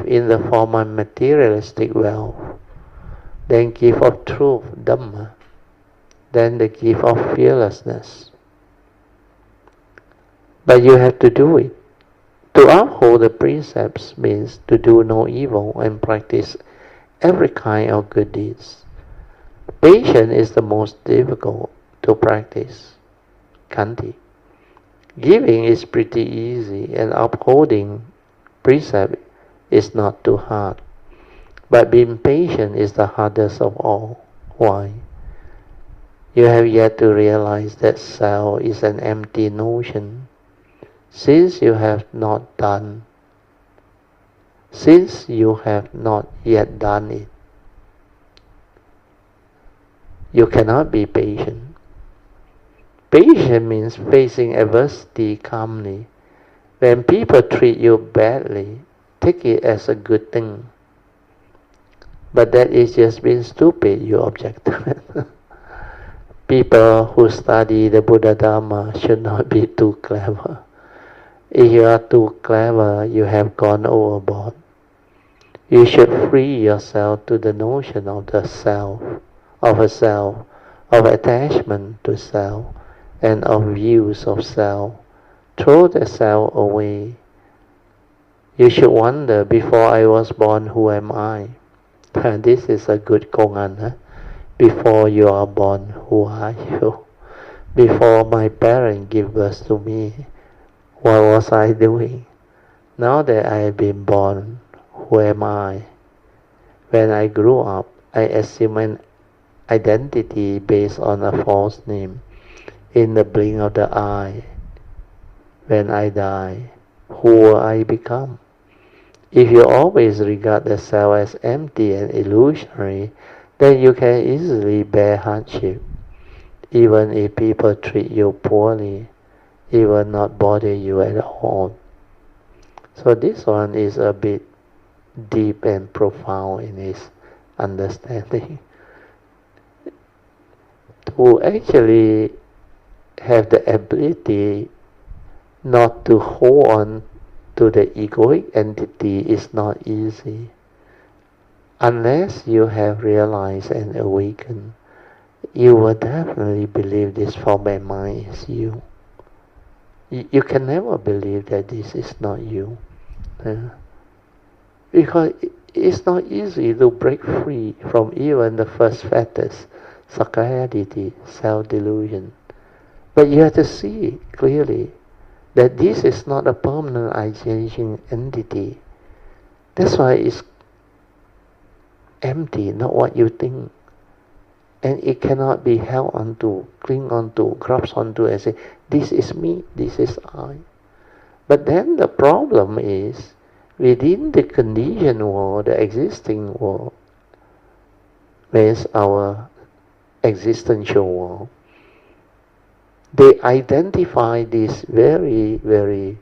in the form of materialistic wealth, then give of truth, Dhamma, then the gift of fearlessness. But you have to do it. To uphold the precepts means to do no evil and practice every kind of good deeds. Patience is the most difficult to practice. Kanti. Giving is pretty easy, and upholding precept is not too hard. But being patient is the hardest of all. Why? You have yet to realize that self is an empty notion. Since you have not yet done it, you cannot be patient. Patience means facing adversity calmly. When people treat you badly, take it as a good thing. But that is just being stupid, you object to it. People who study the Buddha Dharma should not be too clever. If you are too clever, you have gone overboard. You should free yourself to the notion of the self, of a self, of attachment to self, and of views of self. Throw the self away. You should wonder, before I was born, who am I? This is a good koan. Huh? Before you are born, who are you? Before my parents gave birth to me, what was I doing? Now that I have been born, who am I? When I grew up, I assumed an identity based on a false name. In the blink of the eye, when I die, who will I become? If you always regard the self as empty and illusory, then you can easily bear hardship. Even if people treat you poorly, it will not bother you at all. So this one is a bit deep and profound in its understanding. To actually have the ability not to hold on to the egoic entity is not easy. Unless you have realized and awakened, you will definitely believe this form and mind is you. You can never believe that this is not you. Because it's not easy to break free from even the first fetters, sakkayaditthi, self-delusion. But you have to see clearly that this is not a permanent unchanging entity. That's why it's empty, not what you think. And it cannot be held onto, cling onto, grasp onto and say, this is me, this is I. But then the problem is, within the conditioned world, the existing world, means our existential world, they identify this very, very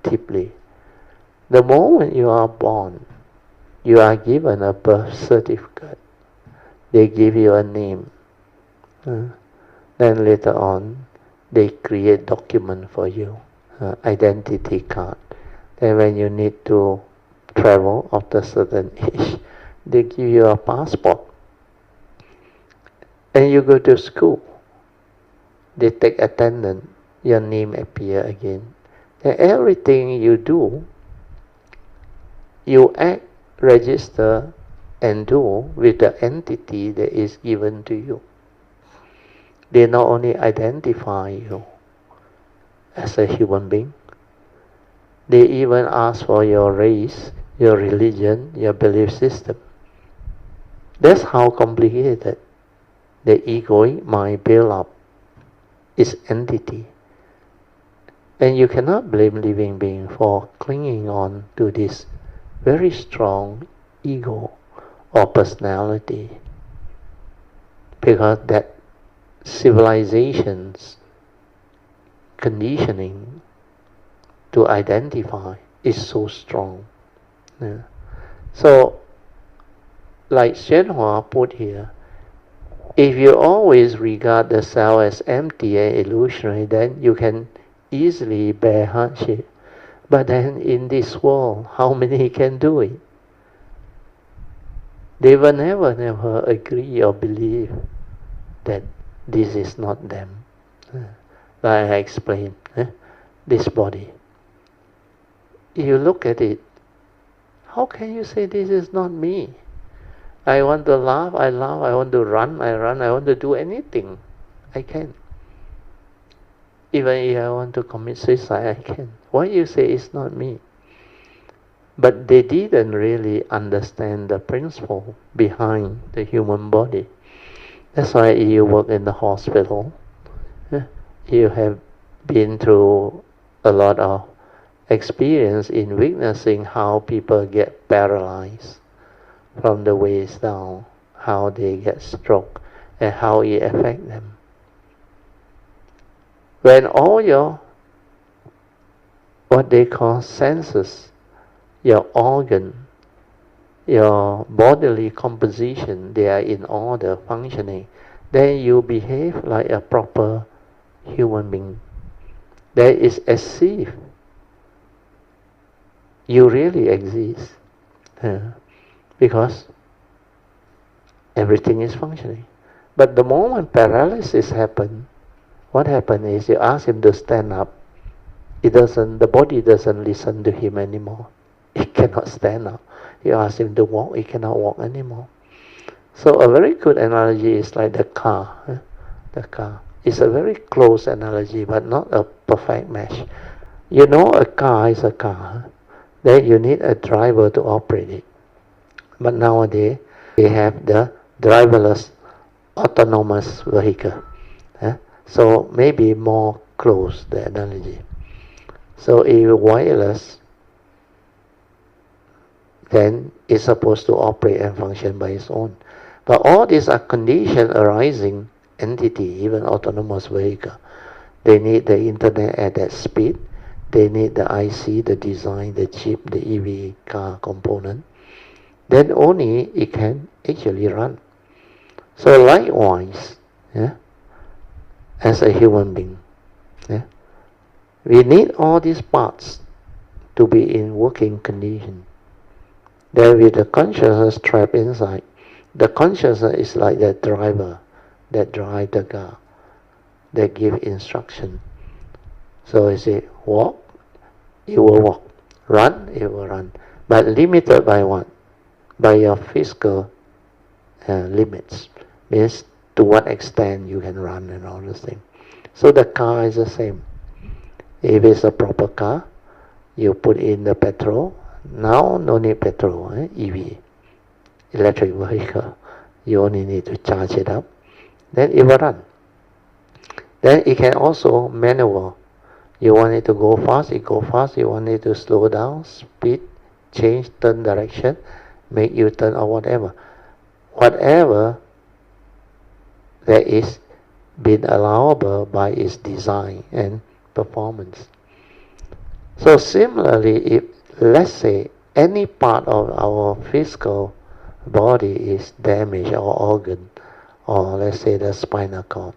deeply. The moment you are born, you are given a birth certificate. They give you a name. Then later on, they create document for you, identity card. Then when you need to travel after a certain age, they give you a passport. And you go to school. They take attendance, your name appear again. Then everything you do, you act, register, and do with the entity that is given to you. They not only identify you as a human being, they even ask for your race, your religion, your belief system. That's how complicated the egoic mind build up its entity. And you cannot blame living being for clinging on to this very strong ego or personality, because that civilization's conditioning to identify is so strong. So, like Shenhua put here, if you always regard the self as empty and illusionary, then you can easily bear hardship. But then in this world, how many can do it? They will never agree or believe that this is not them. Like I explained, this body. If you look at it, how can you say this is not me? I want to laugh, I laugh. I want to run, I run. I want to do anything, I can. Even if I want to commit suicide, I can. Why you say it's not me? But they didn't really understand the principle behind the human body. That's why if you work in the hospital, you have been through a lot of experience in witnessing how people get paralyzed from the waist down, how they get stroke, and how it affects them. When all your, what they call senses, your organ, your bodily composition, they are in order, functioning, then you behave like a proper human being. That is as if you really exist. Because everything is functioning. But the moment paralysis happens, what happens is you ask him to stand up. The body doesn't listen to him anymore. It cannot stand up. You ask him to walk, he cannot walk anymore. So a very good analogy is like the car. The car. It's a very close analogy, but not a perfect match. You know a car is a car. Then you need a driver to operate it. But nowadays, they have the driverless autonomous vehicle. So maybe more close, the analogy. So if wireless, then it's supposed to operate and function by its own. But all these are conditioned arising entity, even autonomous vehicle. They need the internet at that speed. They need the IC, the design, the chip, the EV car component. Then only it can actually run. So likewise, as a human being, we need all these parts to be in working condition. Then with the consciousness trapped inside, the consciousness is like the driver that drives the car, that gives instruction. So you say, walk, it will walk. Run, it will run. But limited by what? By your physical limits. Means to what extent you can run and all those things. So the car is the same. If it's a proper car, you put in the petrol. Now no need petrol, EV, electric vehicle. You only need to charge it up. Then it will run. Then it can also manual. You want it to go fast, it go fast. You want it to slow down, speed, change, turn direction, make you turn or whatever. Whatever that is been allowable by its design and performance. So similarly, if let's say any part of our physical body is damaged or organ, or let's say the spinal cord,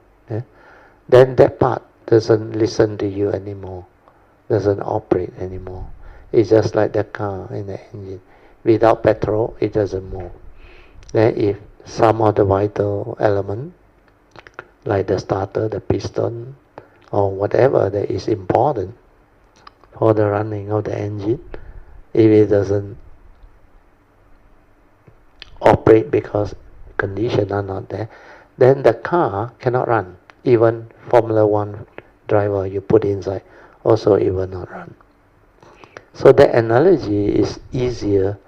then that part doesn't listen to you anymore, doesn't operate anymore. It's just like the car in the engine. Without petrol, it doesn't move. Then if some of the vital element, like the starter, the piston, or whatever that is important for the running of the engine, if it doesn't operate because conditions are not there, then the car cannot run. Even Formula 1 driver you put inside, also it will not run. So the analogy is easier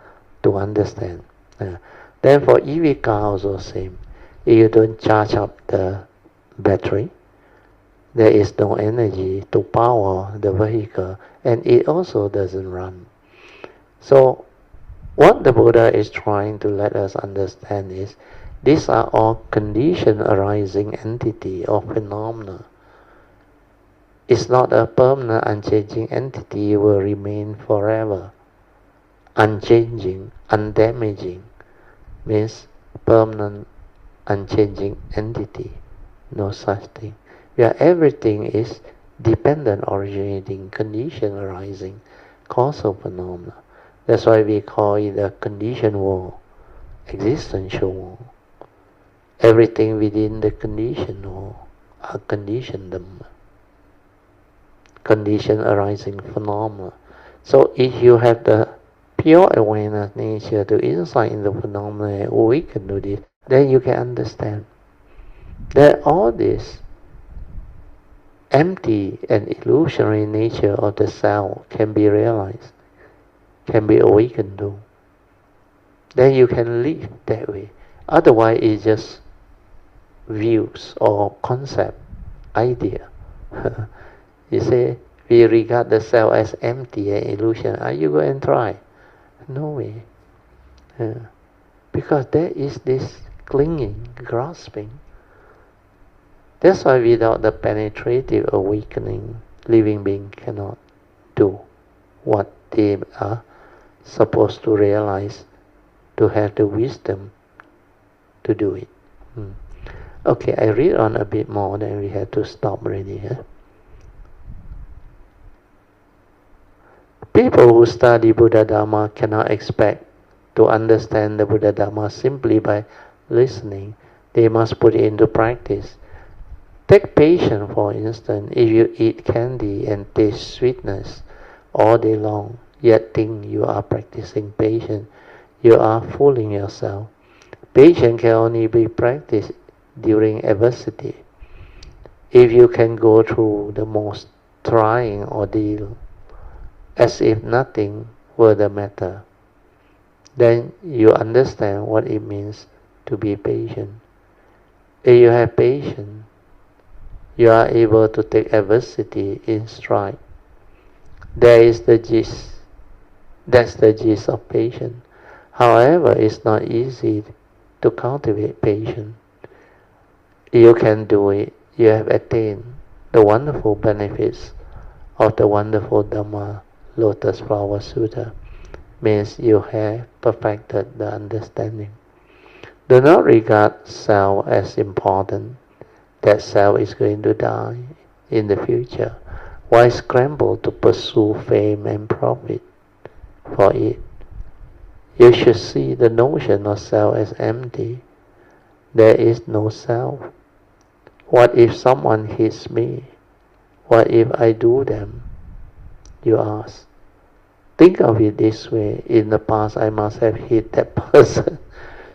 to understand. Then for EV car also same. If you don't charge up the battery, there is no energy to power the vehicle, and it also doesn't run. So what the Buddha is trying to let us understand is, these are all condition arising entity or phenomena. It's not a permanent, unchanging entity. It will remain forever. Unchanging, undamaging means permanent, unchanging entity. No such thing. Where everything is dependent, originating, condition arising, causal phenomena. That's why we call it a condition world, existential world. Everything within the condition world are conditioned Dhamma. Condition arising phenomena. So if you have the pure awareness nature, to insight in the phenomena, we can do this. Then you can understand that all this empty and illusionary nature of the self can be realized, can be awakened to. Then you can live that way. Otherwise, it's just views or concept, idea. You say, we regard the self as empty and illusion. Are you going to try? No way. Because there is this clinging, grasping. That's why without the penetrative awakening, living being cannot do what they are supposed to realize, to have the wisdom to do it. Okay, I read on a bit more, then we have to stop already. People who study Buddha Dharma cannot expect to understand the Buddha Dharma simply by listening. They must put it into practice. Take patience, for instance. If you eat candy and taste sweetness all day long, yet think you are practicing patience, you are fooling yourself. Patience can only be practiced during adversity. If you can go through the most trying ordeal as if nothing were the matter, then you understand what it means to be patient. If you have patience, you are able to take adversity in stride. There is the gist. That's the gist of patience. However, it's not easy to cultivate patience. You can do it. You have attained the wonderful benefits of the wonderful Dhamma Lotus Flower Sutra. Means you have perfected the understanding. Do not regard self as important. That self is going to die in the future. Why scramble to pursue fame and profit for it? You should see the notion of self as empty. There is no self. What if someone hits me? What if I do them? You ask. Think of it this way. In the past, I must have hit that person.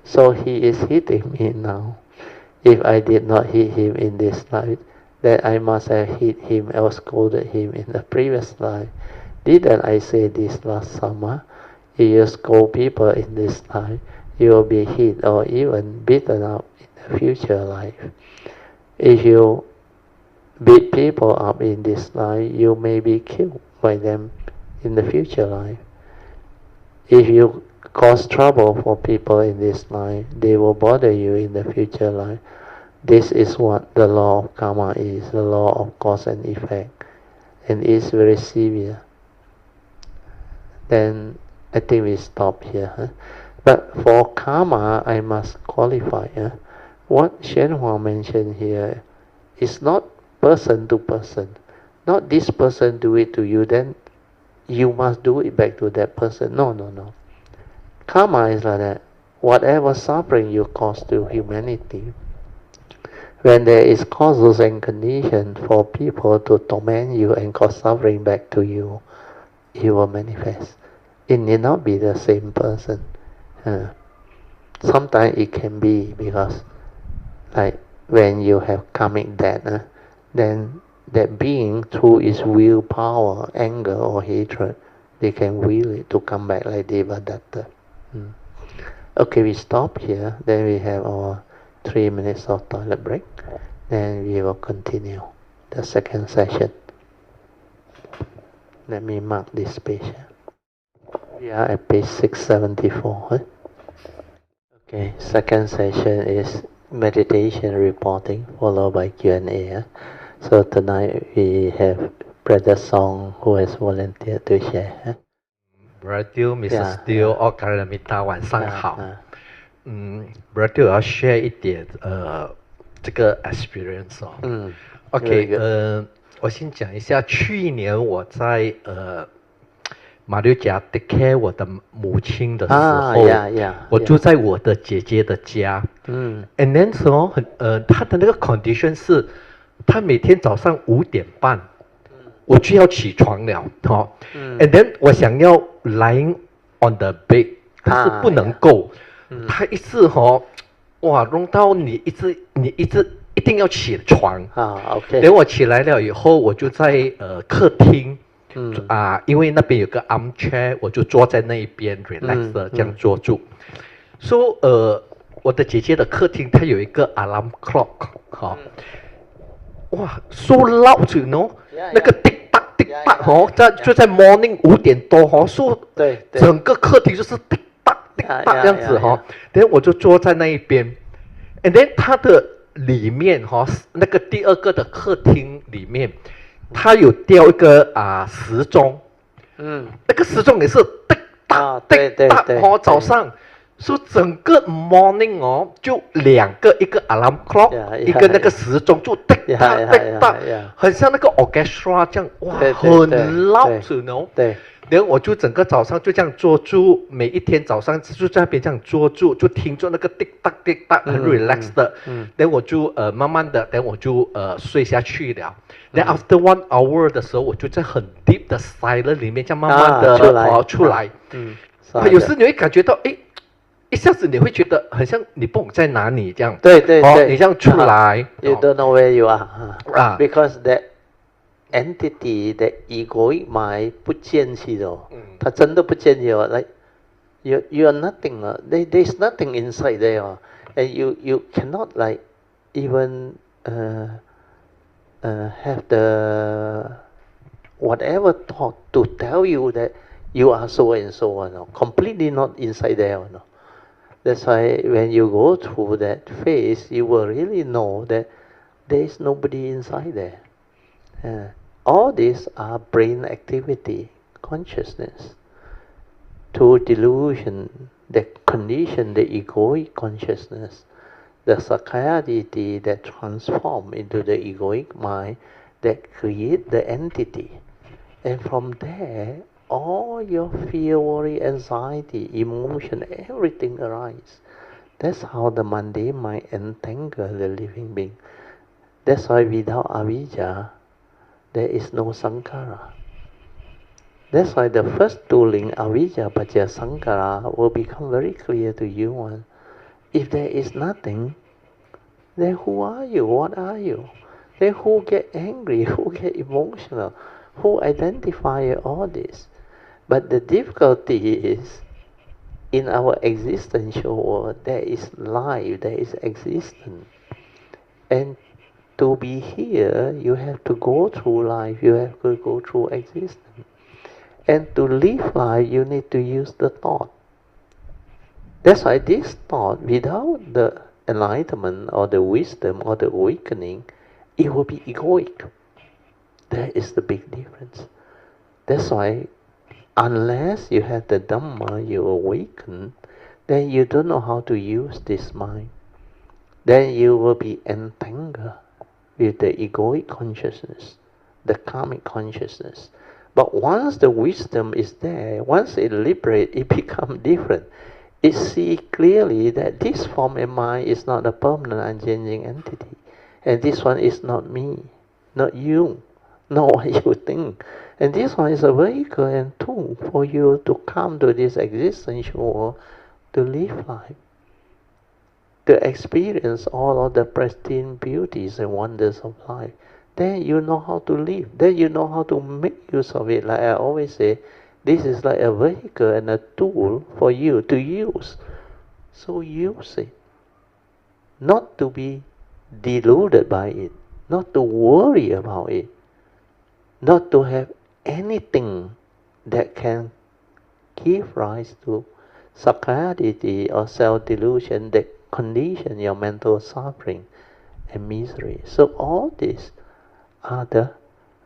So he is hitting me now. If I did not hit him in this life, then I must have hit him or scolded him in the previous life. Didn't I say this last summer? If you scold people in this life, you will be hit or even beaten up in the future life. If you beat people up in this life, you may be killed by them in the future life. If you cause trouble for people in this life, they will bother you in the future life. This is what the law of karma is, the law of cause and effect, and it's very severe. Then I think we stop here. But for karma, I must qualify. What Hsuan mentioned here is not person to person. Not this person do it to you, then you must do it back to that person. No. Karma is like that. Whatever suffering you cause to humanity, when there is causes and conditions for people to torment you and cause suffering back to you, it will manifest. It need not be the same person. Sometimes it can be because, like when you have karmic debt, then that being through its willpower, anger or hatred, they can will it to come back like Devadatta. Okay, we stop here. Then we have our 3 minutes of toilet break. Then we will continue the second session. Let me mark this page. We are at page 674. Okay, second session is meditation reporting, followed by Q&A. So tonight we have Brother Song who has volunteered to share. Brother, Mr. Steele, Okaramita, 晚上好。Brother， 我要 share 一点这个 experience 哦。OK， 我先讲一下，去年我在马六甲 take care 我的母亲的时候，我住在我的姐姐的家。And then 她的那个 condition 是，她每天早上5点半，我就要起床了，And then 我想要lying on the bed， 但是不能够，他一直哇，弄到你一定要起床OK。等我起来了以后，我就在客厅，因为那边有个 armchair， 我就坐在那一边 relax 的这样坐住。So 我的姐姐的客厅它有一个 alarm clock， 哇 ，so loud you know， 那个滴答滴答就在 morning 5点多so 对，整个客厅就是滴答滴答这样子然后我就坐在那一边 ，and then 它的里面那个第二个的客厅里面，它有吊一个时钟，那个时钟也是滴答滴答早上。所以整个 morning 就2个，一个 alarm clock， 一个那个时钟就滴答滴答，很像那个 orchestra 这样，哇，很 loud you know。对。然后我就整个早上就这样坐住，每一天早上就在那边这样坐住，就听着那个滴答滴答，很 relax 的。然后我就慢慢的，然后我就睡下去了。然后 after 1 hour 的时候，我就在很 deep 的 silence 里面，这样慢慢的出来。有时你会感觉到，一下子你会觉得很像你不懂在哪里这样。对，你这样出来。You don't know where you are. Because that entity, that egoic mind 不见去的它真的不见去like you are nothing there's nothing inside there and you cannot like even have the whatever thought to tell you that you are so and so completely not inside there That's why when you go through that phase, you will really know that there is nobody inside there. All these are brain activity, consciousness. Through delusion, the condition, the egoic consciousness, the sakkayaditi that transform into the egoic mind that create the entity. And from there, all your fear, worry, anxiety, emotion, everything arises. That's how the mundane mind entangle the living being. That's why without avijja, there is no sankhara. That's why the first two links, avijja, paccaya, sankhara, will become very clear to you. If there is nothing, then who are you? What are you? Then who get angry? Who get emotional? Who identify all this? But the difficulty is, in our existential world, there is life, there is existence. And to be here, you have to go through life, you have to go through existence. And to live life, you need to use the thought. That's why this thought, without the enlightenment or the wisdom or the awakening, it will be egoic. That is the big difference. That's why unless you have the Dhamma, you awaken, then you don't know how to use this mind. Then you will be entangled with the egoic consciousness, the karmic consciousness. But once the wisdom is there, once it liberates, it becomes different. It sees clearly that this form of mind is not a permanent, unchanging entity. And this one is not me, not you, not what you think. And this one is a vehicle and tool for you to come to this existential world, to live life, to experience all of the pristine beauties and wonders of life. Then you know how to live. Then you know how to make use of it. Like I always say, this is like a vehicle and a tool for you to use. So use it. Not to be deluded by it. Not to worry about it. Not to have anything that can give rise to sakkayaditi or self-delusion that condition your mental suffering and misery. So all these are the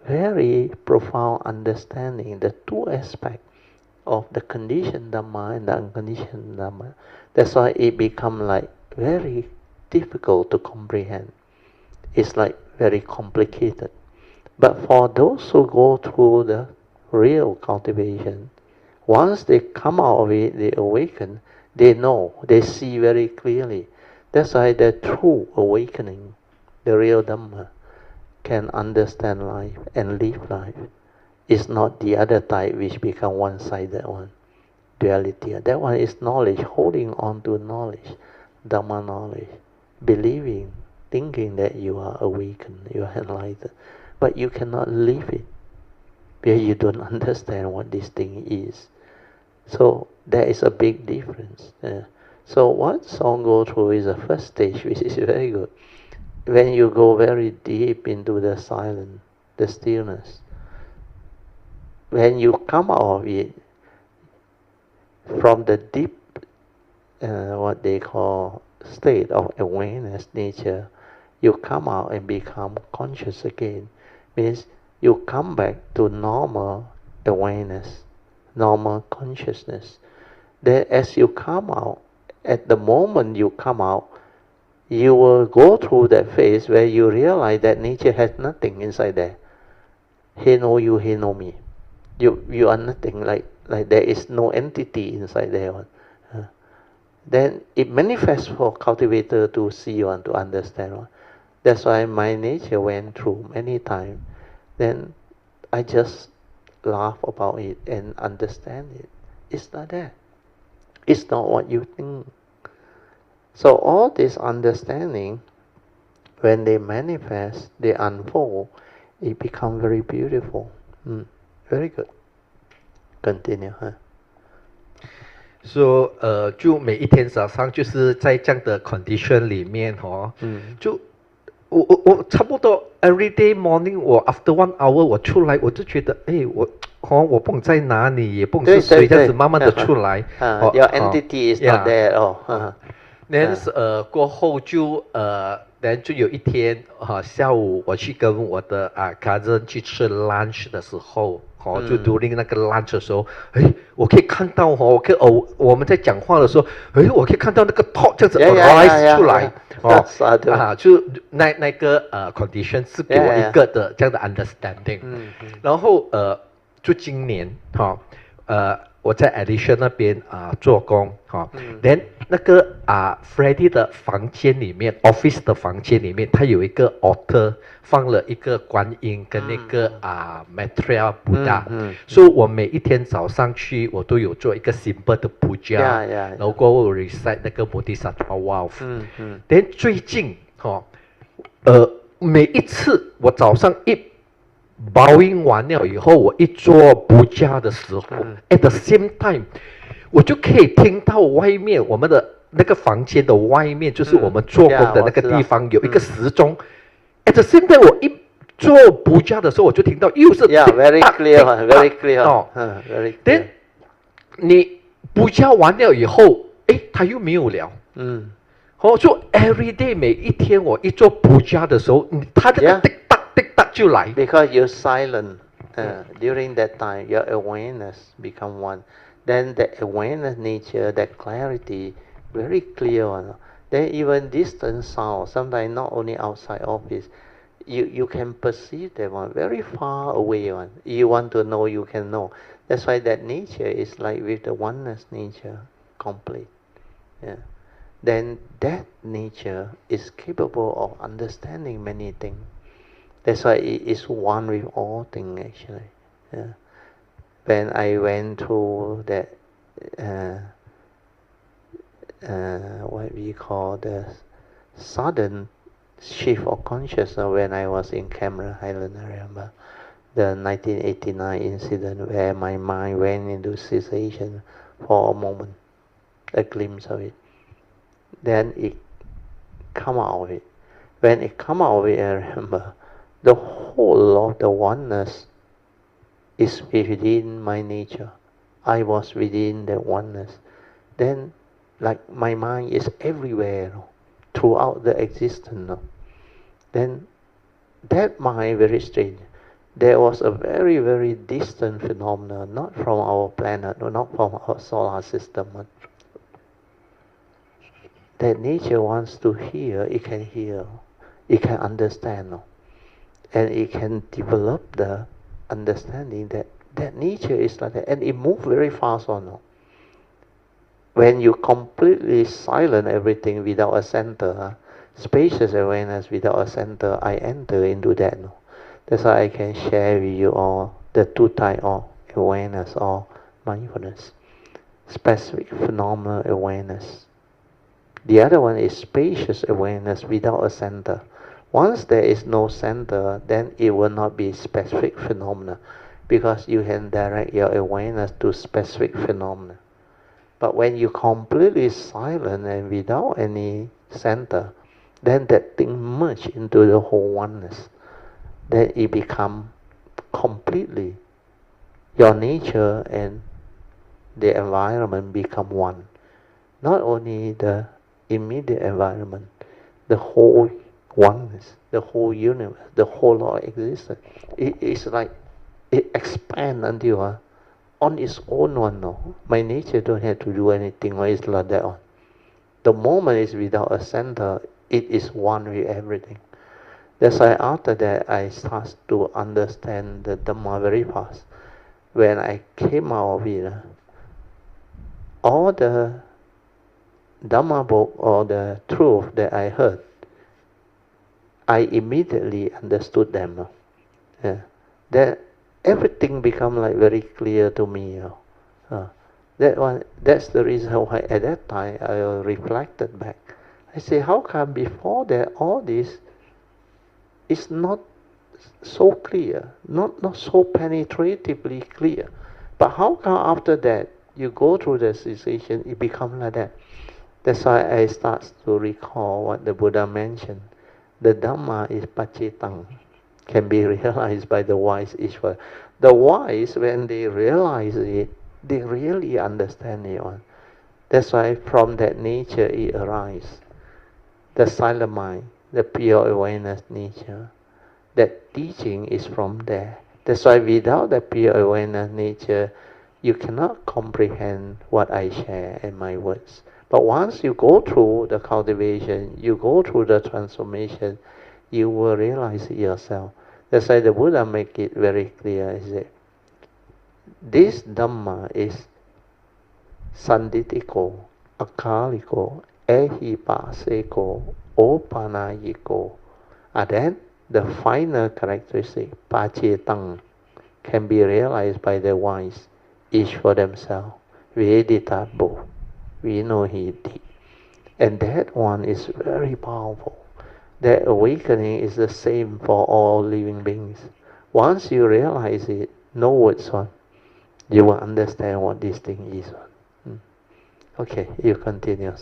very profound understanding, the two aspects of the conditioned Dhamma and the unconditioned Dhamma. That's why it becomes like very difficult to comprehend. It's like very complicated. But for those who go through the real cultivation, once they come out of it, they awaken, they know, they see very clearly. That's why the true awakening, the real Dhamma, can understand life and live life. It's not the other type which become one-sided one. duality. That one is knowledge, holding on to knowledge, Dhamma knowledge, believing, thinking that you are awakened, you are enlightened, but you cannot live it because you don't understand what this thing is. So there is a big difference. So what song go through is the first stage, which is very good. When you go very deep into the silence, the stillness, when you come out of it, from the deep, what they call state of awareness nature, you come out and become conscious again. Means you come back to normal awareness, normal consciousness. Then as you come out, at the moment you come out, you will go through that phase where you realize that nature has nothing inside there. He know you, he know me. You are nothing, like there is no entity inside there. Then it manifests for cultivator to see one, to understand one. That's why my nature went through many times. Then I just laugh about it and understand it. It's not that. It's not what you think. So all this understanding, when they manifest, they unfold, it becomes very beautiful. Very good. Continue, huh? So 就每一天早上就是在这样的 condition 里面就我差不多 every day morning 我 after 1 hour 我出来我就觉得我不懂在哪里，也不懂是谁这样子慢慢的出来。Your entity is not there. Then 过后就then 就有一天下午我去跟我的cousin 去吃 lunch 的时候，就 during 那个 lunch 的时候，我可以看到我们在讲话的时候，我可以看到那个 thought 这样子 arise 出来，就那个condition 是给我一个的这样的 understanding。然后就今年我在 Addition 那边做工then 那个Freddy 的房间里面 office 的房间里面，它有一个 altar 放了一个观音跟那个Maitreya Buddha，所以我每一天早上去我都有做一个 simple 的 Puja，然后过后 recite 那个 Bodhisattva Vow。then 最近每一次我早上bowing 完了以后，我一做 Puja 的时候，at the same time， 我就可以听到外面我们的那个房间的外面，就是我们做工的那个地方有一个时钟。at the same time， 我一做 Puja 的时候，我就听到又是 very clear，very clear。then 你 Puja 完了以后，它又没有了。就 every day 每一天我一做 Puja 的时候，它这个就来。Because you're silent during that time, your awareness become one. Then the awareness nature, that clarity, very clear one. Then even distant sound, sometimes not only outside office, you can perceive that one very far away one. You want to know, you can know. That's why that nature is like with the oneness nature, complete. Then that nature is capable of understanding many things. That's why it is one with all things actually. When I went through that, what we call the sudden shift of consciousness when I was in Cameron Highland, I remember the 1989 incident where my mind went into cessation for a moment, a glimpse of it. Then it come out of it. When it come out of it, I remember the whole of the oneness is within my nature. I was within the oneness. Then, like my mind is everywhere, throughout the existence. Then, that mind very strange. There was a very, very distant phenomenon, not from our planet, or not from our solar system. That nature wants to hear, it can understand. And it can develop the understanding that nature is like that, and it moves very fast on. When you completely silent everything without a center, spacious awareness without a center, I enter into that. That's why I can share with you all the two types of awareness or mindfulness. specific phenomenal awareness. The other one is spacious awareness without a center. Once there is no center, then it will not be specific phenomena, because you can direct your awareness to specific phenomena. But when you completely silent and without any center, then that thing merge into the whole oneness. Then it become completely your nature and the environment become one. Not only the immediate environment, the whole oneness, the whole universe, the whole law of existence. It is like it expands until on its own one. No, my nature don't have to do anything. Why is like that on? The moment is without a center, it is one with everything. That's why after that I start to understand the Dhamma very fast. When I came out of it, all the Dhamma book or the truth that I heard, I immediately understood them. That everything become like very clear to me. That's the reason why at that time I reflected back. I say, how come before that all this is not so clear, not so penetratively clear, but how come after that you go through the cessation, it becomes like that? That's why I start to recall what the Buddha mentioned. The Dhamma is pacitang, can be realized by the wise Ishvara. The wise, when they realize it, they really understand it. That's why from that nature it arises. The silent mind, the pure awareness nature. That teaching is from there. That's why without the pure awareness nature, you cannot comprehend what I share in my words. But once you go through the cultivation, you go through the transformation, you will realize it yourself. That's why the Buddha make it very clear, is that this Dhamma is sanditiko, akaliko, ehipaseko, opanayiko. And then the final characteristic, pacitang, can be realized by the wise, each for themselves. Veditabo, vinohiti. And that one is very powerful. That awakening is the same for all living beings. Once you realize it, no words on, you will understand what this thing is. Okay, you continue.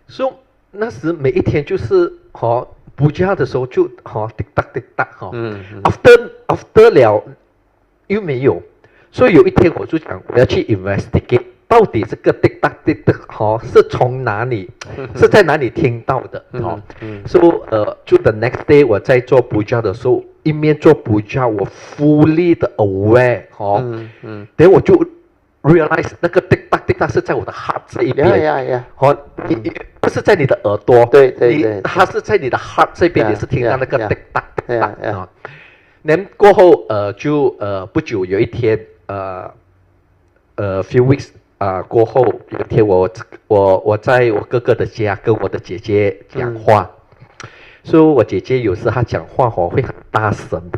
So 那时每一天就是Puja 的时候就滴答滴答after 了又没有，所以有一天我就讲我要去 investigate 到底这个滴答滴答是从哪里是在哪里听到的so 就 the next day 我在做 Puja 的时候，一面做 Puja 我 fully 的 aware then 我就 realize 那个滴答滴答是在我的 heart 这一边不是在你的耳朵，对，它是在你的 heart 这边，你是听到那个滴答滴答然后过后就不久有一天few weeks 过后有一天我在我哥哥的家跟我的姐姐讲话，所以我姐姐有时她讲话会很大声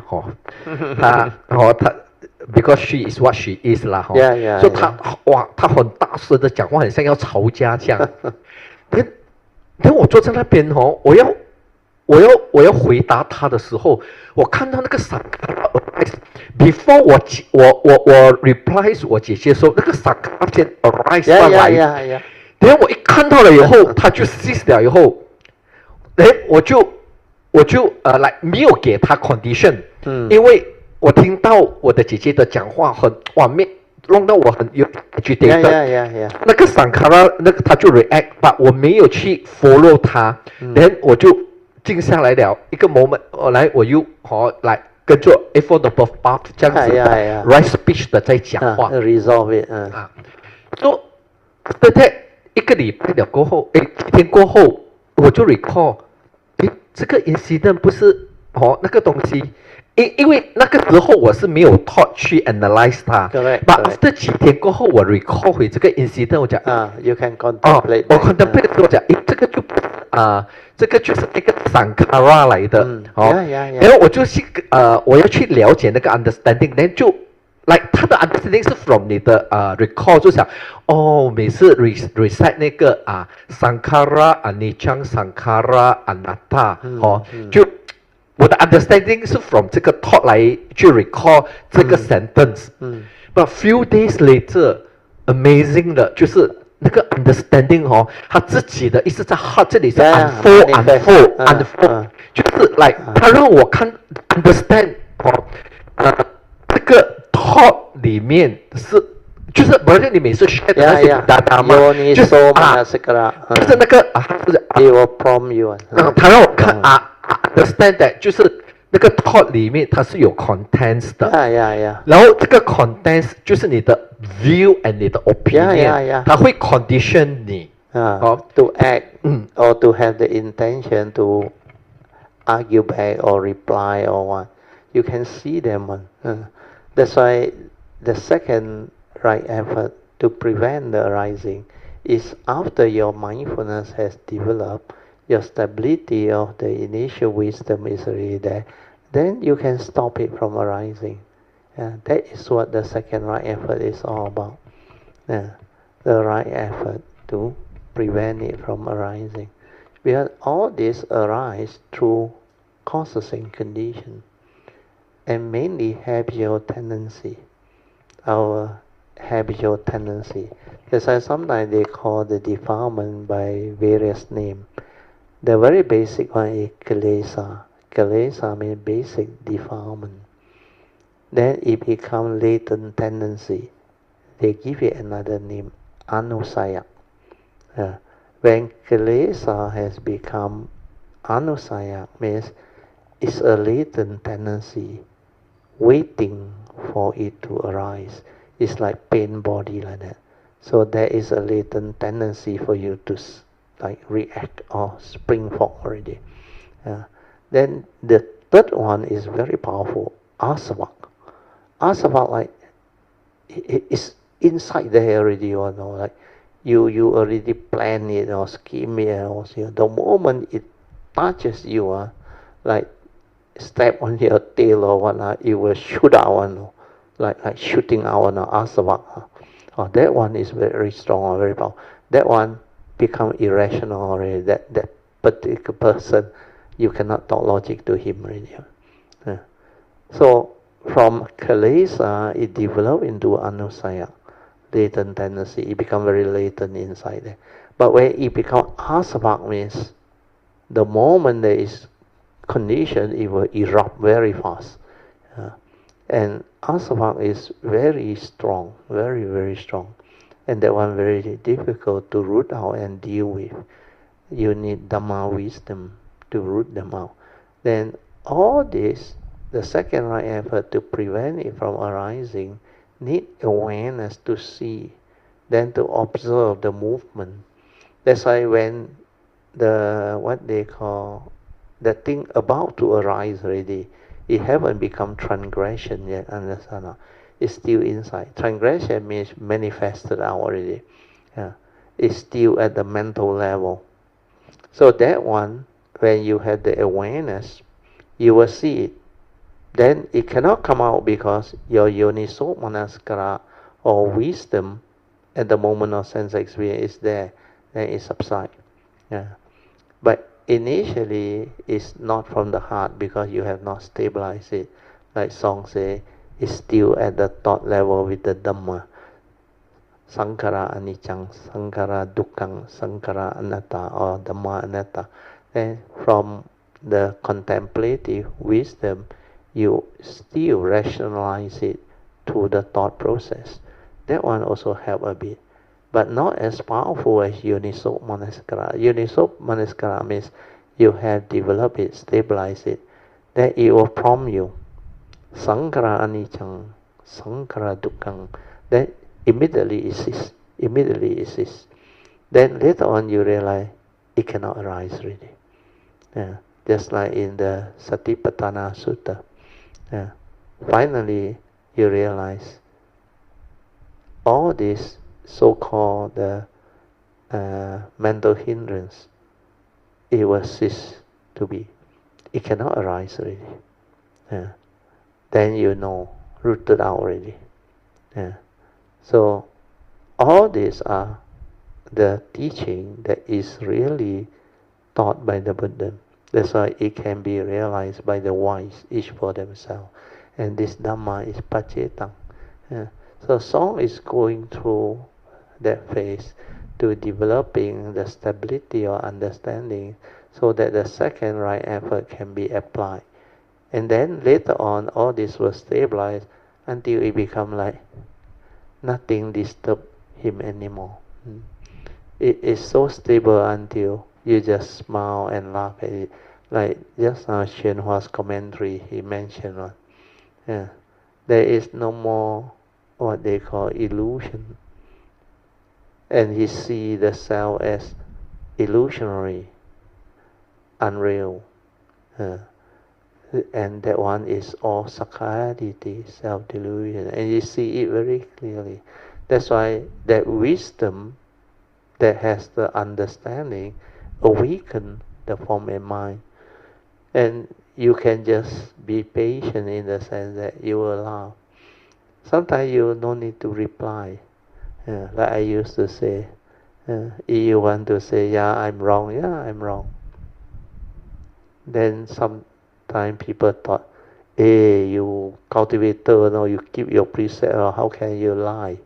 她because she is what she is 啦所以她很大声的讲话，很像要吵架这样。等我坐在那边我要回答他的时候，我看到那个Sankara arise before 我 reply 我姐姐说那个Sankara先 arise 上来，等我一看到了以后，他就 cease 了以后，我就like 没有给他 condition，因为我听到我的姐姐的讲话很弄到我很有那个Sankara那个他就 react， but 我没有去 follow 他，then 我就静下来了一个 moment， 我又来跟着 for the above path 这样子right speech 的在讲话resolve it so after that 一个礼拜了过后几天过后我就 recall 这个 incident 不是那个东西因为那个时候我是没有 thought 去 analyze 它 but after 几天过后我 recall 回这个 incident 我讲you can contemplate 我 contemplate 的时候我讲这个就是一个 Sankara 来的然后我就去我要去了解那个 understanding then 就 like 他的 understanding 是 from 你的recall 就想每次 recite 那个Sankara Anicca Sankara Anatta 就我的 understanding 是 from 这个 thought 来去 recall 这个 sentence but few days later amazing 的就是那个 understanding 他自己的一直在 heart 这里是 unfold 就是 like 他让我看 understand 这个 thought 里面是就是不是你每次 share 的那些 data 吗？就是那个He will prompt you. 他让我看understand that 就是那个 thought 里面它是有 contents 的。然后这个 contents 就是你的 view and 你的 opinion， 它会 condition 你。To act or to have the intention to argue back or reply or what. You can see them. That's why the second right effort to prevent the arising is after your mindfulness has developed, your stability of the initial wisdom is already there, then you can stop it from arising. That is what the second right effort is all about. The right effort to prevent it from arising. Because all this arise through causes and conditions, and mainly habitual tendency. Our habitual tendency. That's why sometimes they call the defilement by various names. The very basic one is kilesa. Kilesa means basic defilement. Then it becomes latent tendency. They give it another name, anusaya. When kilesa has become anusaya, means it's a latent tendency waiting for it to arise. It's like pain body like that. So there is a latent tendency for you to like react or spring forth already. Then the third one is very powerful, asava. Asava, like it's inside there already, you know, like you already plan it or scheme it, or the moment it touches you, like step on your tail or whatnot, it will shoot out, like shooting out asava. That one is very strong or very powerful. That one become irrational already. That particular person, you cannot talk logic to him already. So from kilesa, it developed into anusaya, latent tendency. It become very latent inside there. But when it become asava, means the moment there is condition, it will erupt very fast. And asava is very strong, very, very strong. And that one very difficult to root out and deal with. You need Dhamma wisdom to root them out. Then all this, the second right effort to prevent it from arising, need awareness to see, then to observe the movement. That's why when what they call the thing about to arise already, it haven't become transgression yet, understand? It's still inside. Transgression means manifested out already. It's still at the mental level. So that one, when you have the awareness, you will see it. Then it cannot come out because your yoniso manaskara or wisdom at the moment of sense experience is there. Then it subsides. But initially, it's not from the heart because you have not stabilized it. Like song say, it's still at the thought level with the Dhamma. Sankara anicca, Sankara dukkha, Sankara anatta, or Dhamma anatta. Then from the contemplative wisdom, you still rationalize it through the thought process. That one also help a bit. But not as powerful as Yoniso Manaskara. Yoniso Manaskara means you have developed it, stabilized it. Then it will prompt you. Sankara anicca, Sankara dukkha. Then immediately it ceases. Then later on you realize it cannot arise really. Just like in the Satipatthana Sutta. Finally you realize all this so-called mental hindrance, it will cease to be. It cannot arise already. Then you know, rooted out already. Yeah. So all these are the teaching that is really taught by the Buddha. That's why it can be realized by the wise, each for themselves. And this Dhamma is pacetang. Yeah. So song is going through that phase to developing the stability or understanding so that the second right effort can be applied. And then later on, all this will stabilize until it become like nothing disturb him anymore. It is so stable until you just smile and laugh at it. Like just now, Xuanhua's commentary, he mentioned one. Yeah. There is no more what they call illusion. And he see the self as illusionary, unreal. And that one is all sakkayaditi, self-delusion. And you see it very clearly. That's why that wisdom that has the understanding awaken the form and mind. And you can just be patient in the sense that you will laugh. Sometimes you don't need to reply. Like I used to say, if you want to say, yeah, I'm wrong, yeah, I'm wrong. Then sometimes people thought, hey, you cultivator, no, you keep your precept, or how can you lie?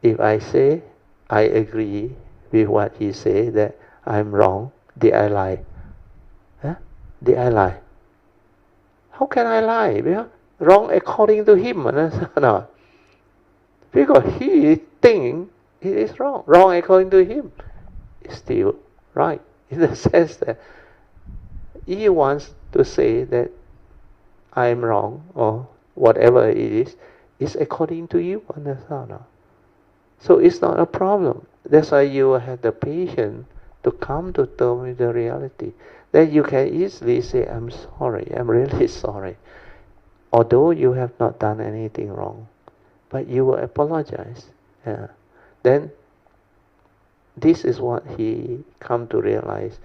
If I say, I agree with what he said, that I'm wrong, did I lie? Did I lie? How can I lie? Because wrong according to him. No. Because he thinks it is wrong. Wrong according to him is still right. In the sense that he wants to say that I am wrong or whatever it is according to you. Understand? So it's not a problem. That's why you have the patience to come to terms with the reality. Then you can easily say, I'm sorry, I'm really sorry. Although you have not done anything wrong, but you will apologize. Then this is what he come to realize.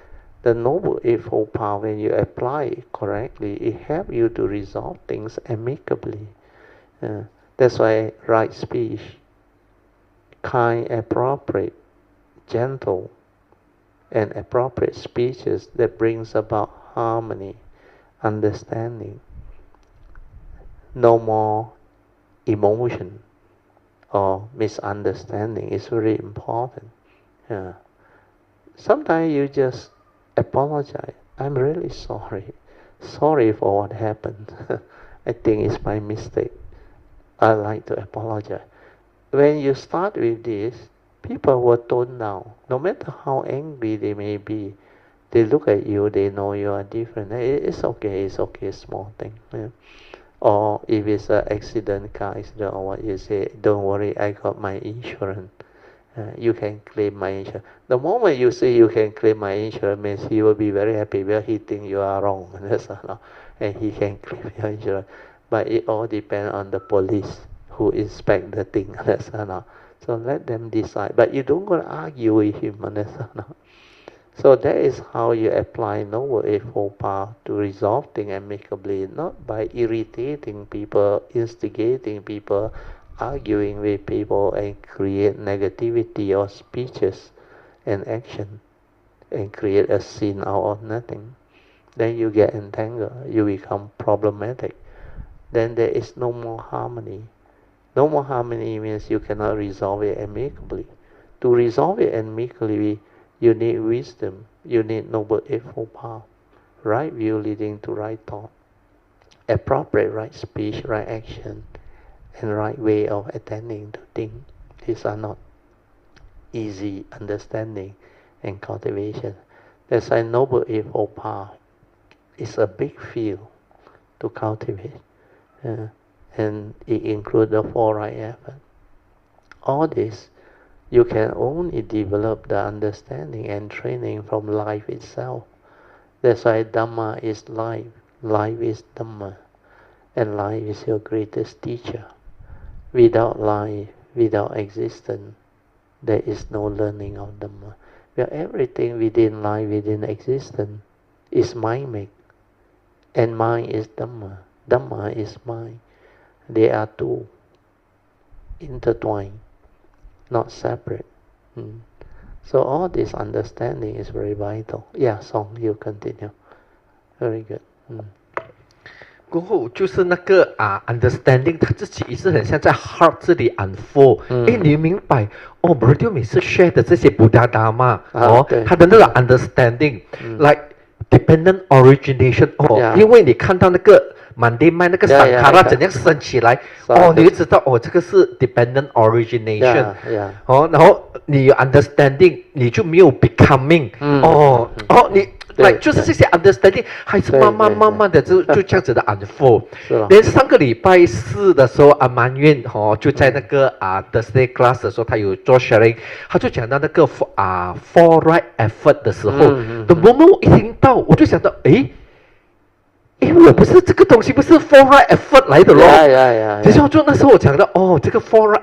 The Noble Eightfold Path, when you apply it correctly, it helps you to resolve things amicably. That's why right speech, kind, appropriate, gentle, and appropriate speeches that brings about harmony, understanding. No more emotion or misunderstanding is very important. Sometimes you just apologize. I'm really sorry. Sorry for what happened. I think it's my mistake. I'd like to apologize. When you start with this, people will tone down. No matter how angry they may be, they look at you, they know you are different. It's okay, small thing. Or if it's an accident, car accident, or what you say, don't worry, I got my insurance. You can claim my insurance. The moment you say you can claim my insurance means he will be very happy because he thinks you are wrong. And he can claim your insurance. But it all depends on the police who inspect the thing. So let them decide. But you don't go to argue with him. So that is how you apply Noble Eightfold Path to resolve things amicably, not by irritating people, instigating people, arguing with people, and create negativity or speeches and action, and create a scene out of nothing. Then you get entangled, you become problematic. Then there is no more harmony. No more harmony means you cannot resolve it amicably. To resolve it amicably, you need wisdom. You need Noble Eightfold Path. Right view leading to right thought. Appropriate right speech, right action, and right way of attending to things. These are not easy understanding and cultivation. That's why Noble Eightfold Path is a big field to cultivate. And it includes the four right effort. All this you can only develop the understanding and training from life itself. That's why Dhamma is life, life is Dhamma, and life is your greatest teacher. Without life, without existence, there is no learning of Dhamma. Where everything within life, within existence, is mind-made, and mind is Dhamma. Dhamma is mind. They are two. intertwined, not separate. So all this understanding is very vital. Yeah, Song, you continue. Very good. 过后就是那个understanding， 他自己也是很像在 heart 这里 unfold。你明白哦 ，Brother 每次 share 的这些 Buddha Dharma，他的那个 understanding，like dependent origination，因为你看到那个Monday麦那个散卡拉怎样升起来，你就知道这个是 dependent origination，然后你有 understanding， 你就没有 becoming，你。就是这些 understanding 还是慢慢的就这样子的 unfold。连上个礼拜四的时候，满愿就在那个Thursday class 的时候，他有做 sharing， 他就讲到那个four right effort 的时候的 moment， 我一听到我就想到，我不是这个东西不是 four right effort 来的咯。其实就那时候我讲到这个 four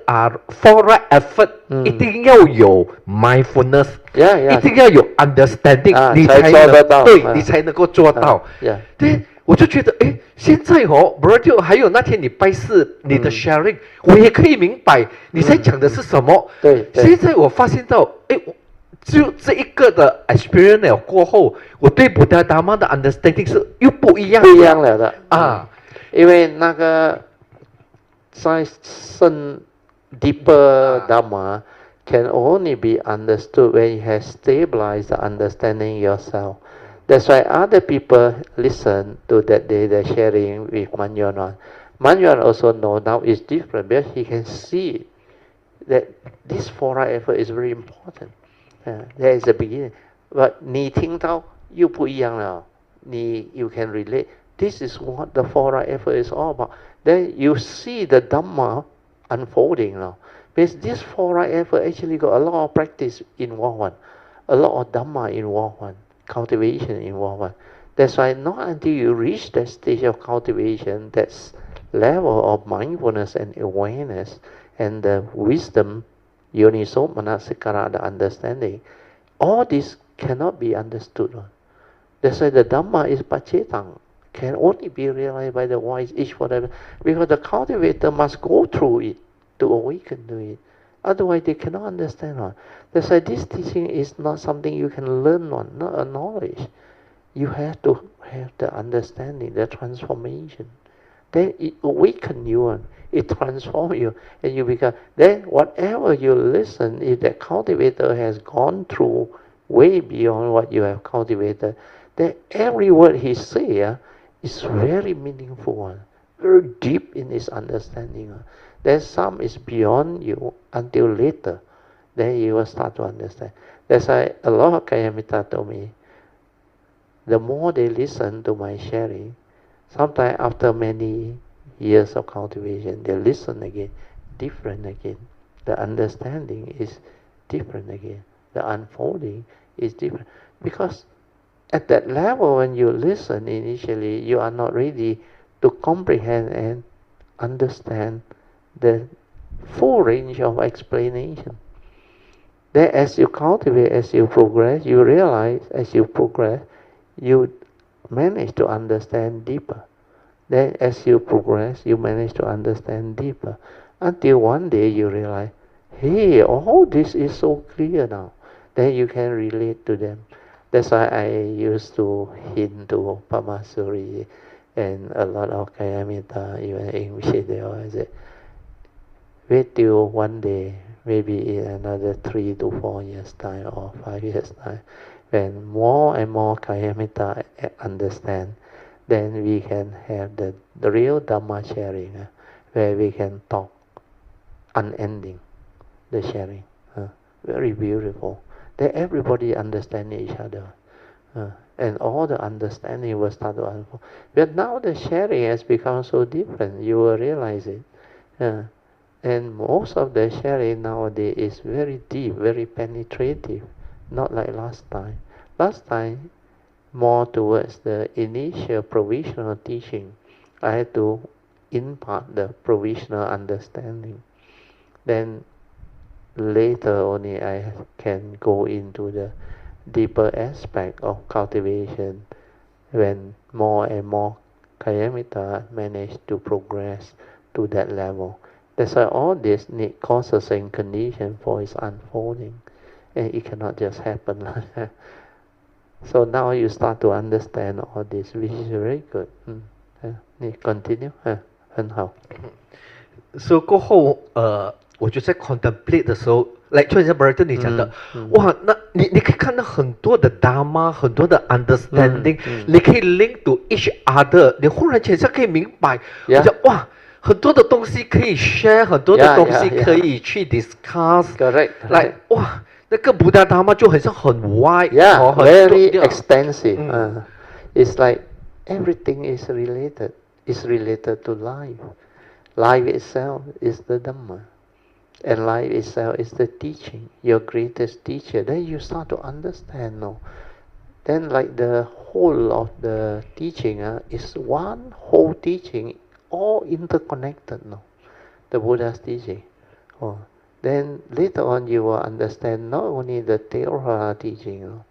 right effort 一定要有 mindfulness，一定要有 understanding， 你才能对，你才能够做到。对，我就觉得现在Brother 还有那天你拜四你的 sharing， 我也可以明白你在讲的是什么。对，现在我发现到就这一个的 experience 过后，我对 Buddha Dharma 的 understanding 是又不一样了的因为那个在深 deeper Dharma can only be understood when you have stabilized the understanding yourself. That's why other people listen to that day the sharing with Manjuan. Manjuan also know now is different because he can see that this four right effort is very important. There is a beginning. But 你听到又不一样了，you can relate. This is what the four right effort is all about. Then you see the Dhamma unfolding now. Because this four right effort actually got a lot of practice involved, a lot of Dhamma involved, cultivation involved. That's why not until you reach that stage of cultivation, that level of mindfulness and awareness and the wisdom, Yoniso Manasikara, the understanding, all this cannot be understood. That's why the Dhamma is Pacetang, can only be realized by the wise each for them, because the cultivator must go through it to awaken to it. Otherwise they cannot understand. That's why this teaching is not something you can learn on, not a knowledge. You have to have the understanding, the transformation. Then it awakens you, it transforms you, and you become, then whatever you listen, if the cultivator has gone through way beyond what you have cultivated, then every word he says is very meaningful, very deep in his understanding. Then some is beyond you until later, then you will start to understand. That's why a lot of Kayamita told me, the more they listen to my sharing, sometimes after many years of cultivation, they listen again, different again. The understanding is different again. The unfolding is different. Because at that level, when you listen initially, you are not ready to comprehend and understand the full range of explanation. Then as you cultivate, as you progress, you realize as you progress, you manage to understand deeper. Then as you progress, you manage to understand deeper. Until one day you realize, hey, all this is so clear now. Then you can relate to them. That's why I used to hint to Pamasuri and a lot of Kayamita, even English, they always say, wait till one day, maybe in another 3 to 4 years time or 5 years time, when more and more Kayamita understand, then we can have the real Dhamma sharing, where we can talk unending, the sharing. Very beautiful. Then everybody understand each other. And all the understanding will start to unfold. But now the sharing has become so different, you will realize it. And most of the sharing nowadays is very deep, very penetrative, not like last time. Last time, more towards the initial provisional teaching, I had to impart the provisional understanding. Then later only I can go into the deeper aspect of cultivation, when more and more Kayamita manage to progress to that level. That's why all this need causes and condition for its unfolding, and it cannot just happen like that. So now you start to understand all this, which is very good. 你 continue 很好。So 过后我就在 contemplate 的时候，来就像 Brother 你讲的，哇，那你可以看到很多的 Dharma， 很多的 understanding，你可以 link to each other， 你忽然间可以明白，我讲哇，很多的东西可以 share， 很多的东西可以去 discuss， 来哇。那个 Buddha Dharma 就很像很 wide， very extensive. It's like everything is related. It's related to life. Life itself is the Dhamma, and life itself is the teaching. Your greatest teacher. Then you start to understand. No, then like the whole of the teaching is one whole teaching, all interconnected. No, the Buddha's teaching. Then later on you will understand not only the Theravada teaching,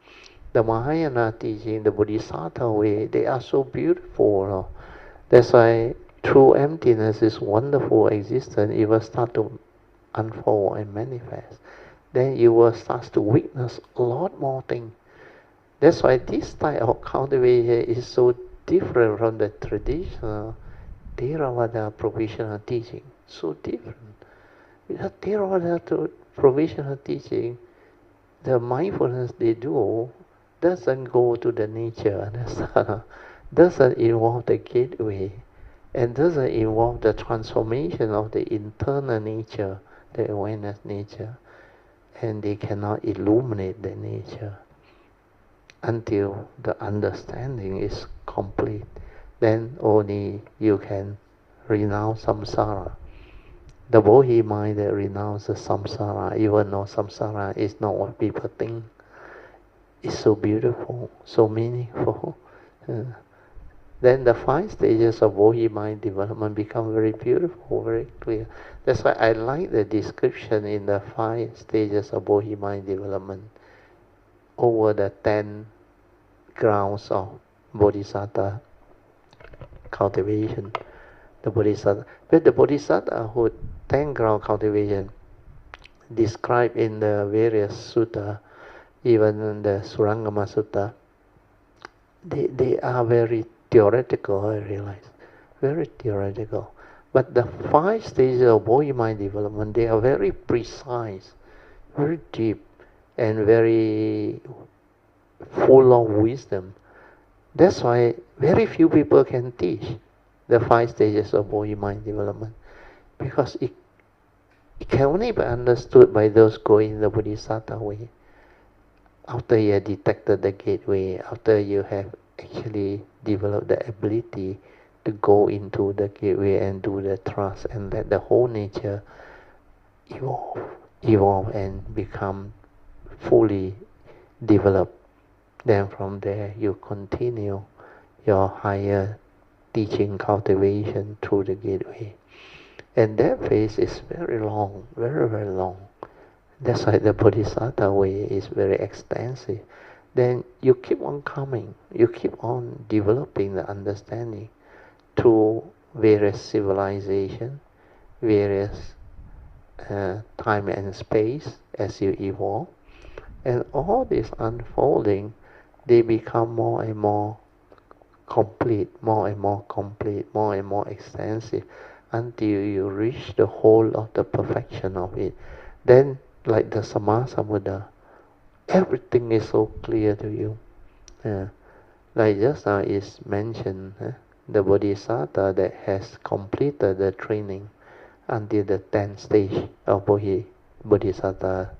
the Mahayana teaching, the Bodhisattva way, they are so beautiful. That's why true emptiness is wonderful existence. It will start to unfold and manifest. Then you will start to witness a lot more things. That's why this type of cultivation is so different from the traditional Theravada provisional teaching. So different. The Theravada provisional teaching, the mindfulness they do doesn't go to the nature, doesn't involve the gateway, and doesn't involve the transformation of the internal nature, the awareness nature, and they cannot illuminate the nature until the understanding is complete. Then only you can renounce samsara. The Bodhi mind that renounces samsara, even though samsara is not what people think, is so beautiful, so meaningful. Then the 5 stages of Bodhi mind development become very beautiful, very clear. That's why I like the description in the 5 stages of Bodhi mind development over the 10 grounds of Bodhisattva cultivation. The Bodhisattva, but the Bodhisattva who 10 ground cultivation described in the various sutta, even in the Surangama Sutta, they are very theoretical, I realize. Very theoretical. But the 5 stages of Bodhi mind development, they are very precise, very deep, and very full of wisdom. That's why very few people can teach the 5 stages of Bodhi mind development, because it can only be understood by those going the Bodhisattva way. After you have detected the gateway, after you have actually developed the ability to go into the gateway and do the trust and let the whole nature evolve and become fully developed, then from there you continue your higher teaching cultivation through the gateway. And that phase is very long, very, very long. That's why the Bodhisattva way is very extensive. Then you keep on coming, you keep on developing the understanding through various civilizations, various time and space as you evolve. And all this unfolding, they become more and more complete, more and more complete, more and more extensive, until you reach the whole of the perfection of it. Then, like the Sammasambuddha, everything is so clear to you. Like just now is mentioned, the Bodhisattva that has completed the training until the 10th stage of Bodhisattva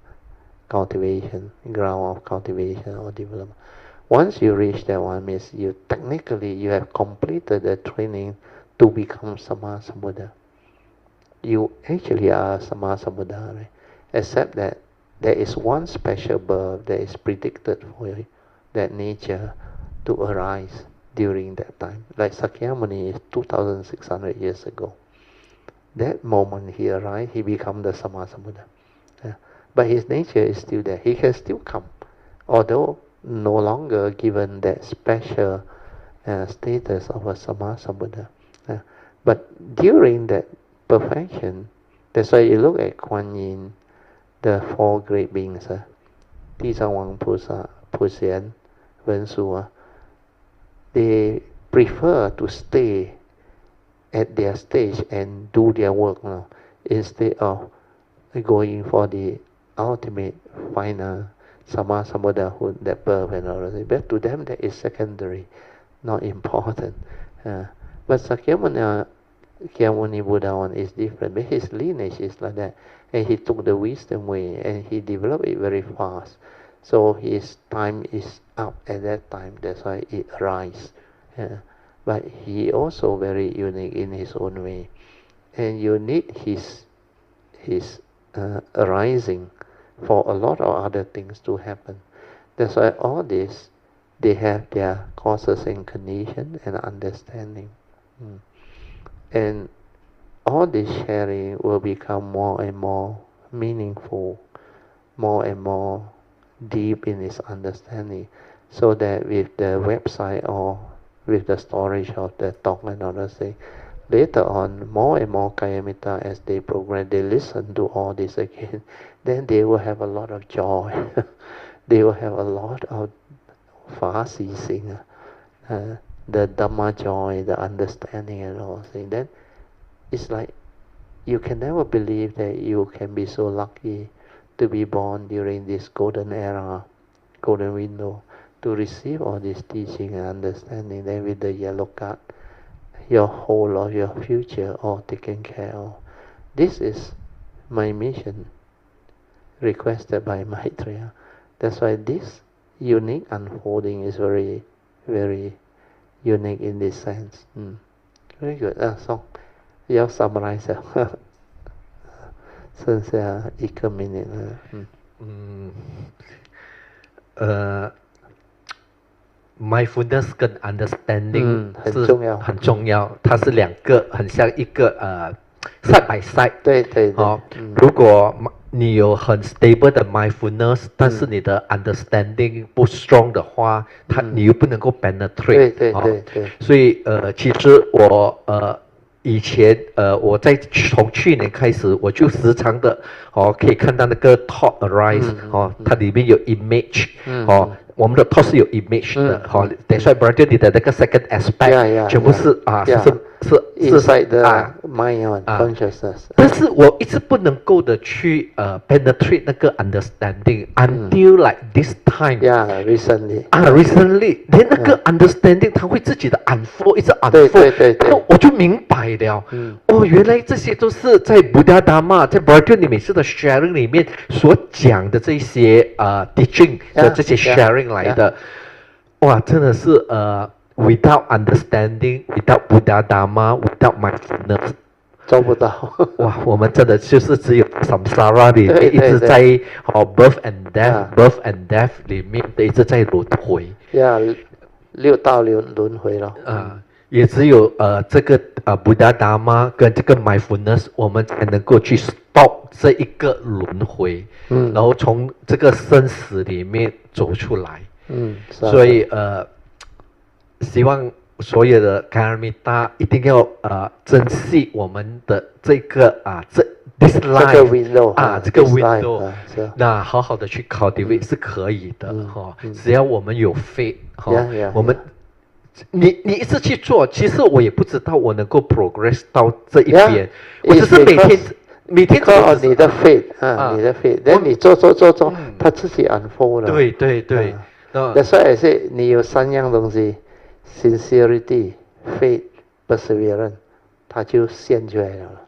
cultivation, ground of cultivation or development. Once you reach that one, means you technically you have completed the training to become Sammasambuddha. You actually are Sammasambuddha, right? Except that there is one special birth that is predicted for you, that nature to arise during that time. Like Sakyamuni is 2,600 years ago. That moment he arrived, he became the Sammasambuddha. But his nature is still there. He can still come, although no longer given that special status of a Sammasambuddha. But during that perfection, That's why you look at Kuan Yin, the four great beings, 地藏王菩萨、普贤、文殊, they prefer to stay at their stage and do their work instead of going for the ultimate final Sambuddhahood, that birth and all that. But to them that is secondary, not important. But Sakyamuni Buddha one is different. But his lineage is like that. And he took the wisdom way and he developed it very fast. So his time is up at that time. That's why it arises. But he also very unique in his own way. And you need his arising for a lot of other things to happen. That's why all this, they have their causes and conditions and understanding. And all this sharing will become more and more meaningful, more and more deep in its understanding, so that with the website or with the storage of the talk and other things, later on, more and more Kayamitta, as they progress, they listen to all this again, then they will have a lot of joy. They will have a lot of fast ceasing, the Dhamma joy, the understanding and all things. Then it's like you can never believe that you can be so lucky to be born during this golden era, golden window, to receive all this teaching and understanding. Then with the yellow card, your whole of your future all taken care of. This is my mission, requested by Maitreya. That's why this unique unfolding is very, very unique in this sense. Very good. So, you summarize it. Since 一个 minute. Mindfulness 跟 understanding 很重要，很重要，它是两个很像一个side by side。对对对。如果你有很 stable 的 mindfulness，但是你的 understanding 不 strong 的话，你又不能够 penetrate。对对对对。所以其实我以前我从去年开始，我就时常的可以看到那个 thought arise，它里面有 image，我们的 thought 是有 image 的，等下 brother 你的那个 second aspect 全部是是 inside the mind consciousness。但是我一直不能够的去penetrate 那个 understanding until like this time。recently。recently， 连那个 understanding 它会自己的 unfold， 一直 unfold。对，我就明白了。原来这些都是在 Buddha Dharma， 在 brother 你每次的 sharing 里面所讲的这些teaching 的这些 sharing 来的。哇，真的是without understanding, without Buddha Dharma, without mindfulness， 做不到。哇，我们真的就是只有 samsara 里面一直在birth and death，birth and death 里面的一直在轮回。六道轮回了。也只有这个Buddha Dharma 跟这个 mindfulness， 我们才能够去 stop 这一个轮回，然后从这个生死里面走出来。所以希望所有的 Kayamitta 一定要珍惜我们的这个this life， 这个 window 这个 window， 那好好的去 cultivate 是可以的只要我们有 faith， 我们你一直去做，其实我也不知道我能够 progress 到这一边，我只是每天靠你的 faith， 你的 faith， then 你做，它自己 unfold 了。对。That's why I say 你有三样东西 ，sincerity, faith, perseverance， 它就现出来了。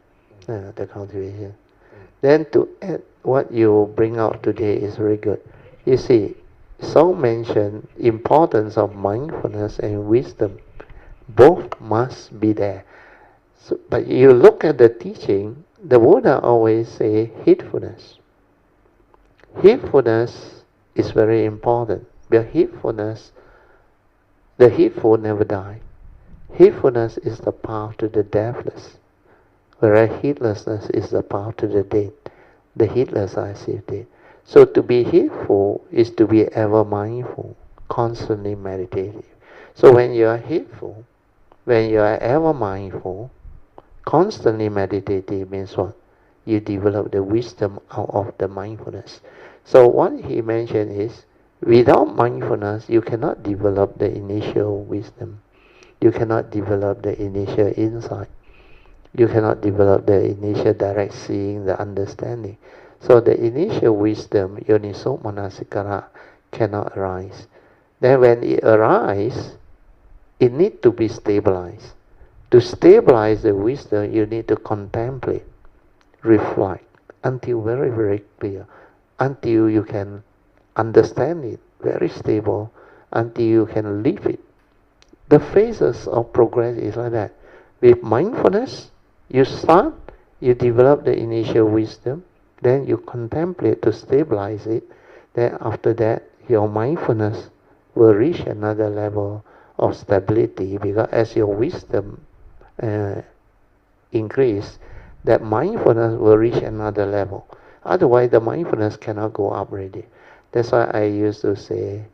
The cultivation. Then to add what you bring out today is very good. You see, Song mentioned importance of mindfulness and wisdom. Both must be there. So, but you look at the teaching, the Buddha always say heedfulness. Heedfulness is very important. But heedfulness, the heedful never die. Heedfulness is the path to the deathless, whereas heedlessness is the path to the dead. The heedless are as if dead. So to be heedful is to be ever mindful, constantly meditative. So when you are heedful, when you are ever mindful, constantly meditative means what? you develop the wisdom out of the mindfulness. So what he mentioned is, without mindfulness, you cannot develop the initial wisdom. You cannot develop the initial insight. You cannot develop the initial direct seeing, the understanding. So the initial wisdom, yoniso manasikara, cannot arise. Then when it arises, it needs to be stabilized. To stabilize the wisdom, you need to contemplate, reflect, until very, very clear, until you can understand it, very stable, until you can live it. The phases of progress is like that. With mindfulness, you start, you develop the initial wisdom, then you contemplate to stabilize it. Then after that, your mindfulness will reach another level of stability, because as your wisdom increase, that mindfulness will reach another level. Otherwise, the mindfulness cannot go up already. That's why I used to say,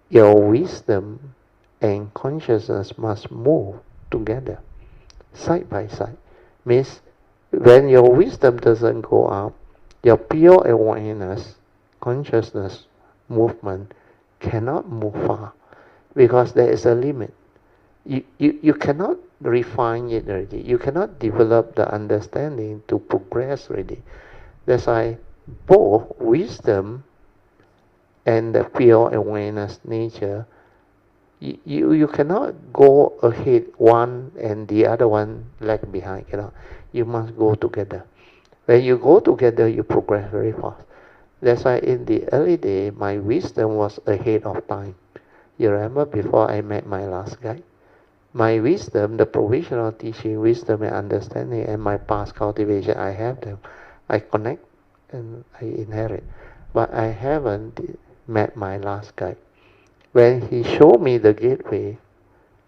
your wisdom and consciousness must move together, side by side. Means, when your wisdom doesn't go up, your pure awareness, consciousness, movement cannot move far, because there is a limit. You cannot refine it already. You cannot develop the understanding to progress already. That's why both wisdom and the pure awareness nature, you cannot go ahead one and the other one lag behind. You must go together. When you go together, you progress very fast. That's why in the early day, my wisdom was ahead of time. You remember before I met my last guide? My wisdom, the provisional teaching, wisdom and understanding, and my past cultivation, I have them. I connect and I inherit. But I haven't met my last guide. When he showed me the gateway,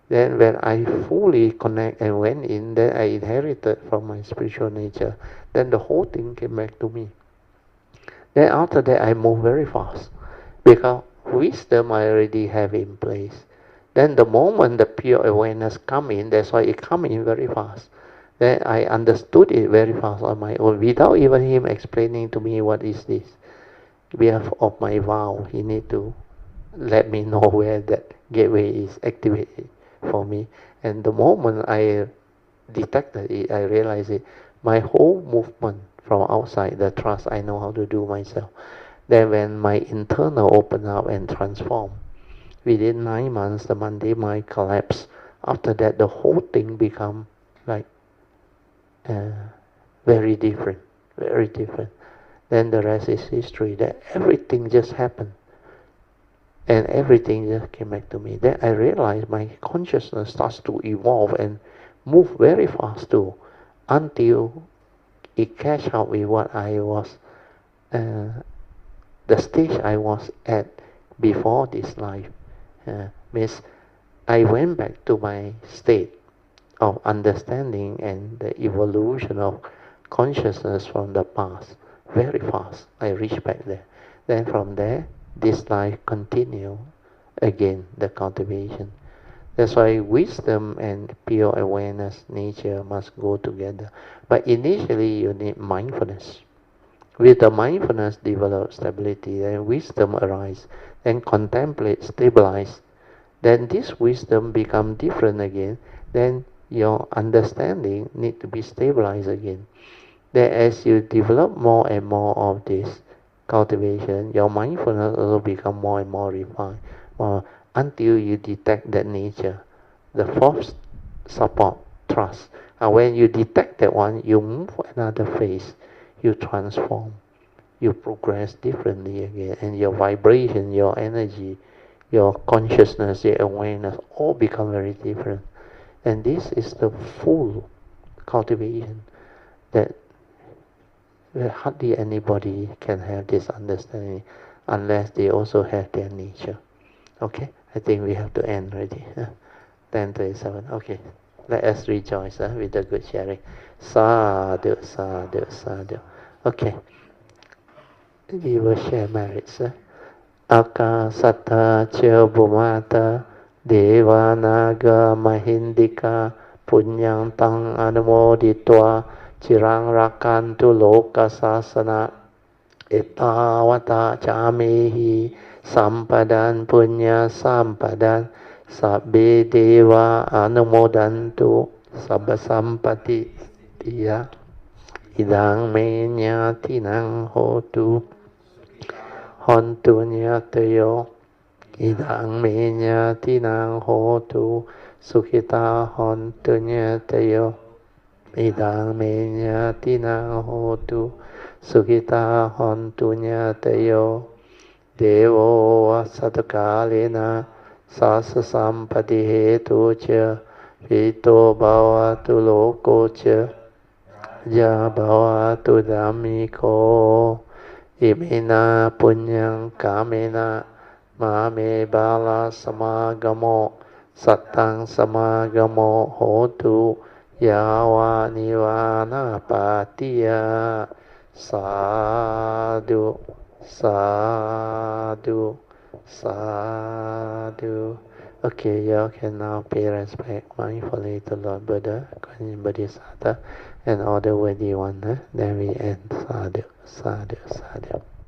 then when I fully connect and went in, then I inherited from my spiritual nature. Then the whole thing came back to me. Then after that, I moved very fast, because wisdom I already have in place. Then the moment the pure awareness come in, that's why it come in very fast. Then I understood it very fast on my own, without even him explaining to me what is this. Behalf of my vow, he need to let me know where that gateway is activated for me. And the moment I detected it, I realized it. My whole movement from outside, the trust I know how to do myself. Then when my internal open up and transform, within 9 months, the Monday mind collapsed. After that, the whole thing become like very different, very different. Then the rest is history. That everything just happened, and everything just came back to me. Then I realized my consciousness starts to evolve and move very fast too, until it catch up with what I was, the stage I was at before this life. Means I went back to my state of understanding and the evolution of consciousness from the past very fast. I reached back there. Then from there, this life continue again, the cultivation. That's why wisdom and pure awareness nature must go together. But initially you need mindfulness. With the mindfulness develop stability, then wisdom arise, then contemplate, stabilize. Then this wisdom become different again. Then your understanding need to be stabilized again. Then as you develop more and more of this cultivation, your mindfulness also become more and more refined, until you detect that nature, the fourth support, trust. And when you detect that one, you move another phase, you transform, you progress differently again, and your vibration, your energy, your consciousness, your awareness, all become very different. And this is the full cultivation that hardly anybody can have this understanding unless they also have their nature. Okay, I think we have to end already. 10:37. Okay, let us rejoice with the good sharing. Sadhu, sadhu, sadhu. Okay, we will share merits. Akasata Chobumata Devanaga Mahindika Punyang Tang Anumoditwa จิรังรักขันตุโลกศาสนะเอตาวตาจามิหิสัมปดันปุญญาสัมปดันสัพเพเทวาอนุโมดันตุสัพพสัมปติติยะอิดังเมญาทินังโหตุหอนตุญญาตโยอิดังเมญาทินังโหตุสุขิตาหอนตุญญาตโยอิดังเมญาทินังโหตุสุขิตาหอนตุญญาตโยเทโววัสสตกาเลนะสัสสะสัมปติเหตุเจปิโตภาวะตุโลกโกเจยะภาวะตุธัมมิโกอิมินาปุญญังกาเมนะมาเมบาลาสมากโมสัตตังสมากโมโหตุยาวานิวานาปาติยาสาธุสาธุสาธุ Okay, you can now pay respect mindfully to Lord Buddha, Guanyin Bodhisattva, and all the worthy ones. Then we end. Sadhu, sadhu, sadhu.